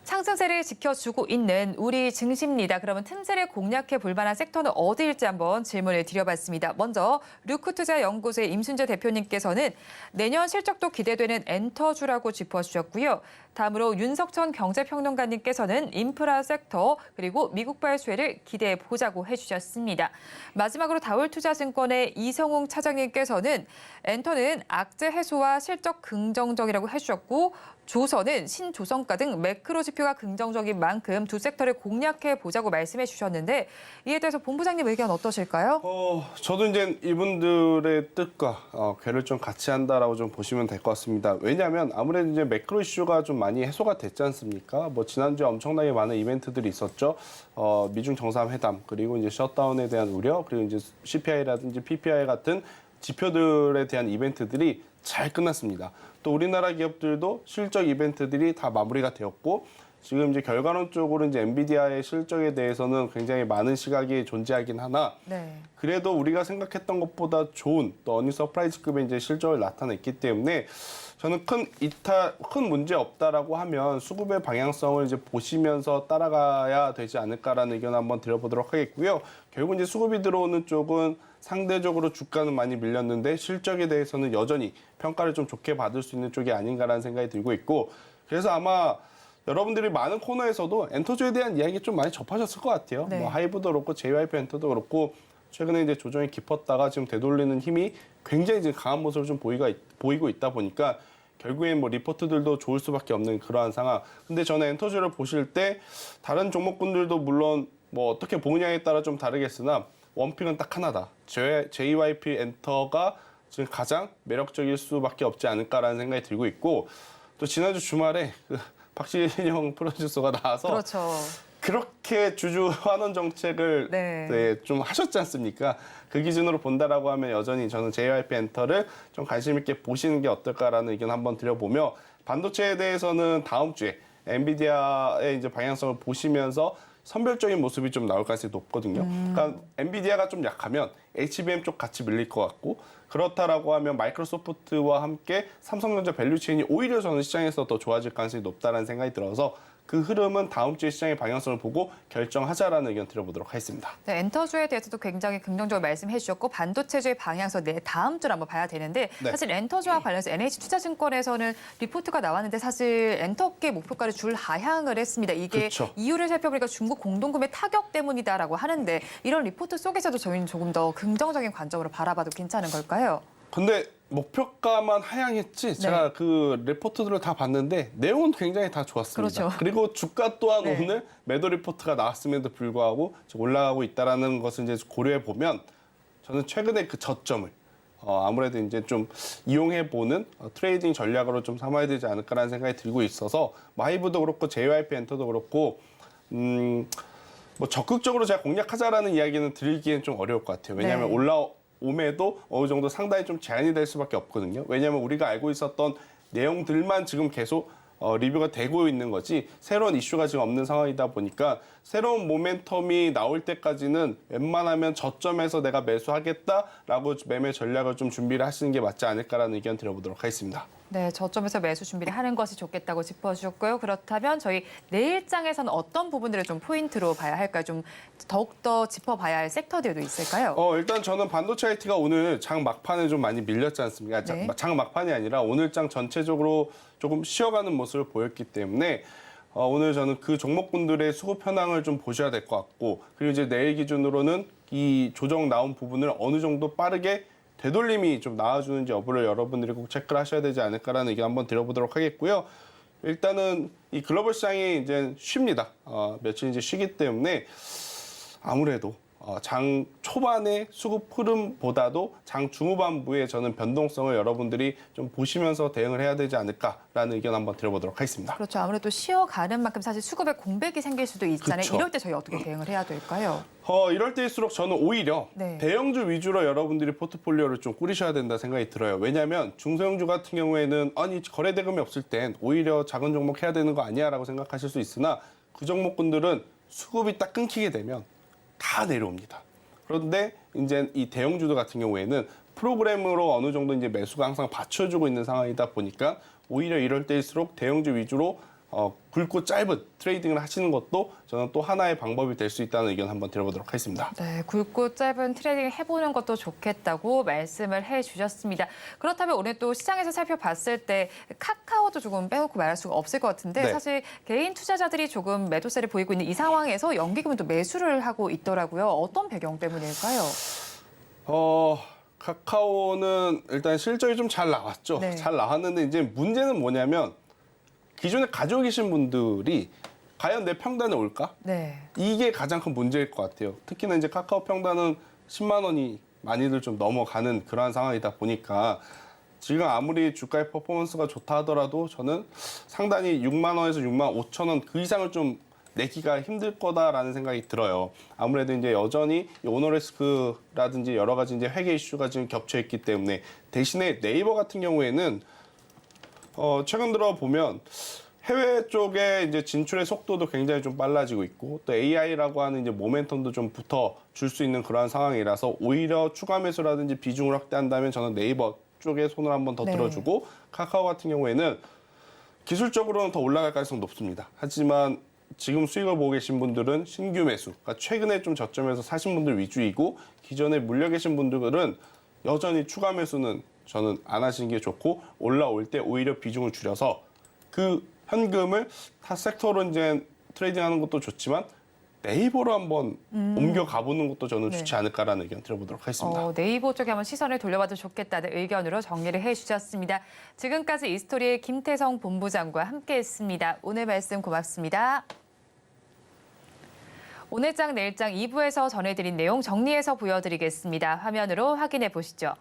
상승세를 지켜주고 있는 우리 증시입니다. 그러면 틈새를 공략해 볼 만한 섹터는 어디일지 한번 질문을 드려봤습니다. 먼저 류크투자연구소의 임순재 대표님께서는 내년 실적도 기대되는 엔터주라고 짚어주셨고요. 다음으로 윤석천 경제평론가님께서는 인프라 섹터 그리고 미국발 수혜를 기대해 보자고 해주셨습니다. 마지막으로 다울투자증권의 이성웅 차장님께서는 엔터는 악재 해소와 실적 긍정적이라고 해주셨고 조선은 신조선가 등 매크로 지표가 긍정적인 만큼 두 섹터를 공략해 보자고 말씀해 주셨는데 이에 대해서 본부장님 의견 어떠실까요? 저도 이제 이분들의 뜻과 궤를 좀 같이 한다라고 좀 보시면 될 것 같습니다. 왜냐하면 아무래도 이제 매크로 이슈가 좀 많이 해소가 됐지 않습니까? 뭐 지난주에 엄청나게 많은 이벤트들이 있었죠. 미중 정상회담 그리고 이제 셧다운에 대한 우려 그리고 이제 CPI라든지 PPI 같은 지표들에 대한 이벤트들이 잘 끝났습니다. 또 우리나라 기업들도 실적 이벤트들이 다 마무리가 되었고 지금 이제 결과론적으로 이제 엔비디아의 실적에 대해서는 굉장히 많은 시각이 존재하긴 하나 그래도 우리가 생각했던 것보다 좋은 또 어닝 서프라이즈급의 이제 실적을 나타냈기 때문에 저는 큰 문제 없다라고 하면 수급의 방향성을 이제 보시면서 따라가야 되지 않을까라는 의견 한번 드려보도록 하겠고요. 결국 이제 수급이 들어오는 쪽은 상대적으로 주가는 많이 밀렸는데 실적에 대해서는 여전히 평가를 좀 좋게 받을 수 있는 쪽이 아닌가라는 생각이 들고 있고 그래서 아마 여러분들이 많은 코너에서도 엔터주에 대한 이야기 좀 많이 접하셨을 것 같아요. 뭐 하이브도 그렇고 JYP 엔터도 그렇고 최근에 이제 조정이 깊었다가 지금 되돌리는 힘이 굉장히 지금 강한 모습을 좀 보이고 있다 보니까 결국엔 뭐 리포트들도 좋을 수밖에 없는 그러한 상황. 근데 저는 엔터주를 보실 때 다른 종목군들도 물론 뭐 어떻게 보느냐에 따라 좀 다르겠으나 원픽은 딱 하나다. JYP 엔터가 지금 가장 매력적일 수밖에 없지 않을까라는 생각이 들고 있고 또 지난주 주말에 박신영 프로듀서가 나와서 그렇게 주주 환원 정책을 좀 하셨지 않습니까? 그 기준으로 본다라고 하면 여전히 저는 JYP 엔터를 좀 관심 있게 보시는 게 어떨까라는 의견 한번 드려보며 반도체에 대해서는 다음 주에 엔비디아의 이제 방향성을 보시면서 선별적인 모습이 좀 나올 가능성이 높거든요. 그러니까 엔비디아가 좀 약하면 HBM 쪽 같이 밀릴 것 같고 그렇다라고 하면 마이크로소프트와 함께 삼성전자 밸류체인이 오히려 저는 시장에서 더 좋아질 가능성이 높다는 생각이 들어서 그 흐름은 다음 주에 시장의 방향성을 보고 결정하자라는 의견 드려보도록 하겠습니다. 네, 엔터주에 대해서도 굉장히 긍정적으로 말씀해 주셨고 반도체주의 방향성 다음 주를 한번 봐야 되는데 사실 엔터주와 관련해서 NH투자증권에서는 리포트가 나왔는데 사실 엔터계 목표가를 줄 하향을 했습니다. 이게 이유를 살펴보니까 중국 공동구매 타격 때문이다라고 하는데 이런 리포트 속에서도 저희는 조금 더 긍정적인 관점으로 바라봐도 괜찮은 걸까요? 근데 목표가만 하향했지 제가 그 리포트들을 다 봤는데 내용은 굉장히 다 좋았습니다. 그리고 주가 또한 오늘 매도 리포트가 나왔음에도 불구하고 올라가고 있다는 것을 이제 고려해 보면 저는 최근에 그 저점을 아무래도 이제 좀 이용해보는 트레이딩 전략으로 좀 삼아야 되지 않을까라는 생각이 들고 있어서 뭐 하이브도 그렇고 JYP 엔터도 그렇고 뭐 적극적으로 제가 공략하자라는 이야기는 드리기엔 좀 어려울 것 같아요. 왜냐하면 네. 올라옴에도 어느 정도 상당히 좀 제한이 될 수밖에 없거든요. 왜냐하면 우리가 알고 있었던 내용들만 지금 계속 리뷰가 되고 있는 거지 새로운 이슈가 지금 없는 상황이다 보니까 새로운 모멘텀이 나올 때까지는 웬만하면 저점에서 내가 매수하겠다라고 매매 전략을 좀 준비를 하시는 게 맞지 않을까라는 의견 드려보도록 하겠습니다. 네, 저점에서 매수 준비를 하는 것이 좋겠다고 짚어주셨고요. 그렇다면 저희 내일장에서는 어떤 부분들을 좀 포인트로 봐야 할까요? 좀 더욱더 짚어봐야 할 섹터들도 있을까요? 일단 저는 반도체 IT가 오늘 장 막판에 좀 많이 밀렸지 않습니까? 네. 장 막판이 아니라 오늘 장 전체적으로 조금 쉬어가는 모습을 보였기 때문에 오늘 저는 그 종목군들의 수급 현황을 좀 보셔야 될 것 같고 그리고 이제 내일 기준으로는 이 조정 나온 부분을 어느 정도 빠르게 되돌림이 좀 나와주는지 여부를 여러분들이 꼭 체크를 하셔야 되지 않을까라는 의견 한번 드려보도록 하겠고요. 일단은 이 글로벌 시장이 이제 쉽니다. 며칠 이제 쉬기 때문에 아무래도 장 초반의 수급 흐름보다도 장 중후반부에 저는 변동성을 여러분들이 좀 보시면서 대응을 해야 되지 않을까라는 의견 한번 드려보도록 하겠습니다. 그렇죠. 아무래도 쉬어가는 만큼 사실 수급에 공백이 생길 수도 있잖아요. 그쵸. 이럴 때 저희 어떻게 대응을 해야 될까요? 이럴 때일수록 저는 오히려 네. 대형주 위주로 여러분들이 포트폴리오를 좀 꾸리셔야 된다 생각이 들어요. 왜냐하면 중소형주 같은 경우에는 아니 거래 대금이 없을 땐 오히려 작은 종목 해야 되는 거 아니야라고 생각하실 수 있으나 그 종목군들은 수급이 딱 끊기게 되면 다 내려옵니다. 그런데 이제 이 대형주들 같은 경우에는 프로그램으로 어느 정도 이제 매수가 항상 받쳐주고 있는 상황이다 보니까 오히려 이럴 때일수록 대형주 위주로 굵고 짧은 트레이딩을 하시는 것도 저는 또 하나의 방법이 될 수 있다는 의견 한번 드려보도록 하겠습니다. 네, 굵고 짧은 트레이딩을 해보는 것도 좋겠다고 말씀을 해주셨습니다. 그렇다면 오늘 또 시장에서 살펴봤을 때 카카오도 조금 빼놓고 말할 수가 없을 것 같은데 네. 사실 개인 투자자들이 조금 매도세를 보이고 있는 이 상황에서 연기금은 또 매수를 하고 있더라고요. 어떤 배경 때문일까요? 카카오는 일단 실적이 좀 잘 나왔죠. 네. 잘 나왔는데 이제 문제는 뭐냐면 기존에 가지고 계신 분들이 과연 내 평단에 올까? 네. 이게 가장 큰 문제일 것 같아요. 특히나 이제 카카오 평단은 10만 원이 많이들 좀 넘어가는 그러한 상황이다 보니까 지금 아무리 주가의 퍼포먼스가 좋다 하더라도 저는 상당히 6만 원에서 6만 5천 원 그 이상을 좀 내기가 힘들 거다라는 생각이 들어요. 아무래도 이제 여전히 오너리스크라든지 여러 가지 이제 회계 이슈가 지금 겹쳐 있기 때문에 대신에 네이버 같은 경우에는 최근 들어 보면 해외 쪽에 이제 진출의 속도도 굉장히 좀 빨라지고 있고 또 AI라고 하는 이제 모멘텀도 좀 붙어 줄 수 있는 그러한 상황이라서 오히려 추가 매수라든지 비중을 확대한다면 저는 네이버 쪽에 손을 한번 더 네. 들어주고 카카오 같은 경우에는 기술적으로는 더 올라갈 가능성이 높습니다. 하지만 지금 수익을 보고 계신 분들은 신규 매수, 그러니까 최근에 좀 저점에서 사신 분들 위주이고 기존에 물려 계신 분들은 여전히 추가 매수는 저는 안 하시는 게 좋고 올라올 때 오히려 비중을 줄여서 그 현금을 타 섹터로 이제 트레이딩하는 것도 좋지만 네이버로 한번 옮겨 가보는 것도 저는 네. 좋지 않을까라는 의견 들어보도록 하겠습니다. 네이버 쪽에 한번 시선을 돌려봐도 좋겠다는 의견으로 정리를 해주셨습니다. 지금까지 이스토리의 김태성 본부장과 함께했습니다. 오늘 말씀 고맙습니다. 오늘장 내일장 2부에서 전해드린 내용 정리해서 보여드리겠습니다. 화면으로 확인해 보시죠.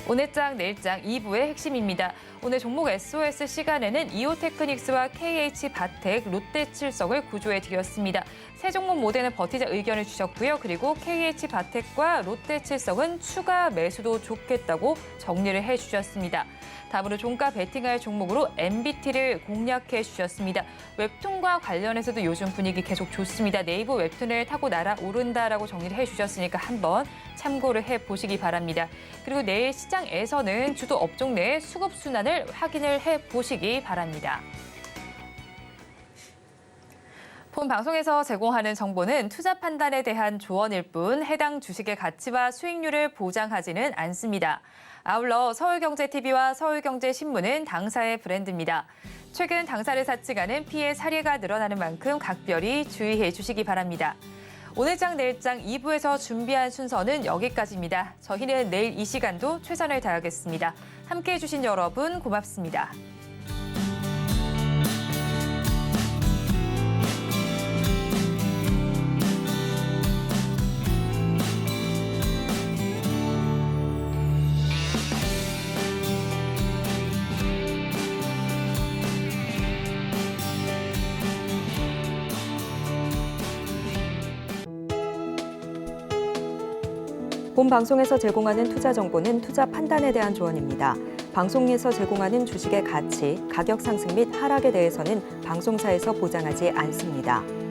오늘장 내일장 2부의 핵심입니다. 오늘 종목 SOS 시간에는 이오테크닉스와 KH바텍, 롯데칠성을 구조해 드렸습니다. 세 종목 모델은 버티자 의견을 주셨고요. 그리고 KH바텍과 롯데칠성은 추가 매수도 좋겠다고 정리를 해주셨습니다. 다음으로 종가 베팅할 종목으로 MBT를 공략해 주셨습니다. 웹툰과 관련해서도 요즘 분위기 계속 좋습니다. 네이버 웹툰을 타고 날아오른다라고 정리를 해주셨으니까 한번 참고를 해보시기 바랍니다. 그리고 내일 시장에서는 주도 업종 내 수급 순환을 확인을 해보시기 바랍니다. 본 방송에서 제공하는 정보는 투자 판단에 대한 조언일 뿐 해당 주식의 가치와 수익률을 보장하지는 않습니다. 아울러 서울경제TV와 서울경제신문은 당사의 브랜드입니다. 최근 당사를 사측하는 피해 사례가 늘어나는 만큼 각별히 주의해 주시기 바랍니다. 오늘장 내일장 2부에서 준비한 순서는 여기까지입니다. 저희는 내일 이 시간도 최선을 다하겠습니다. 함께해 주신 여러분 고맙습니다. 본 방송에서 제공하는 투자 정보는 투자 판단에 대한 조언입니다. 방송에서 제공하는 주식의 가치, 가격 상승 및 하락에 대해서는 방송사에서 보장하지 않습니다.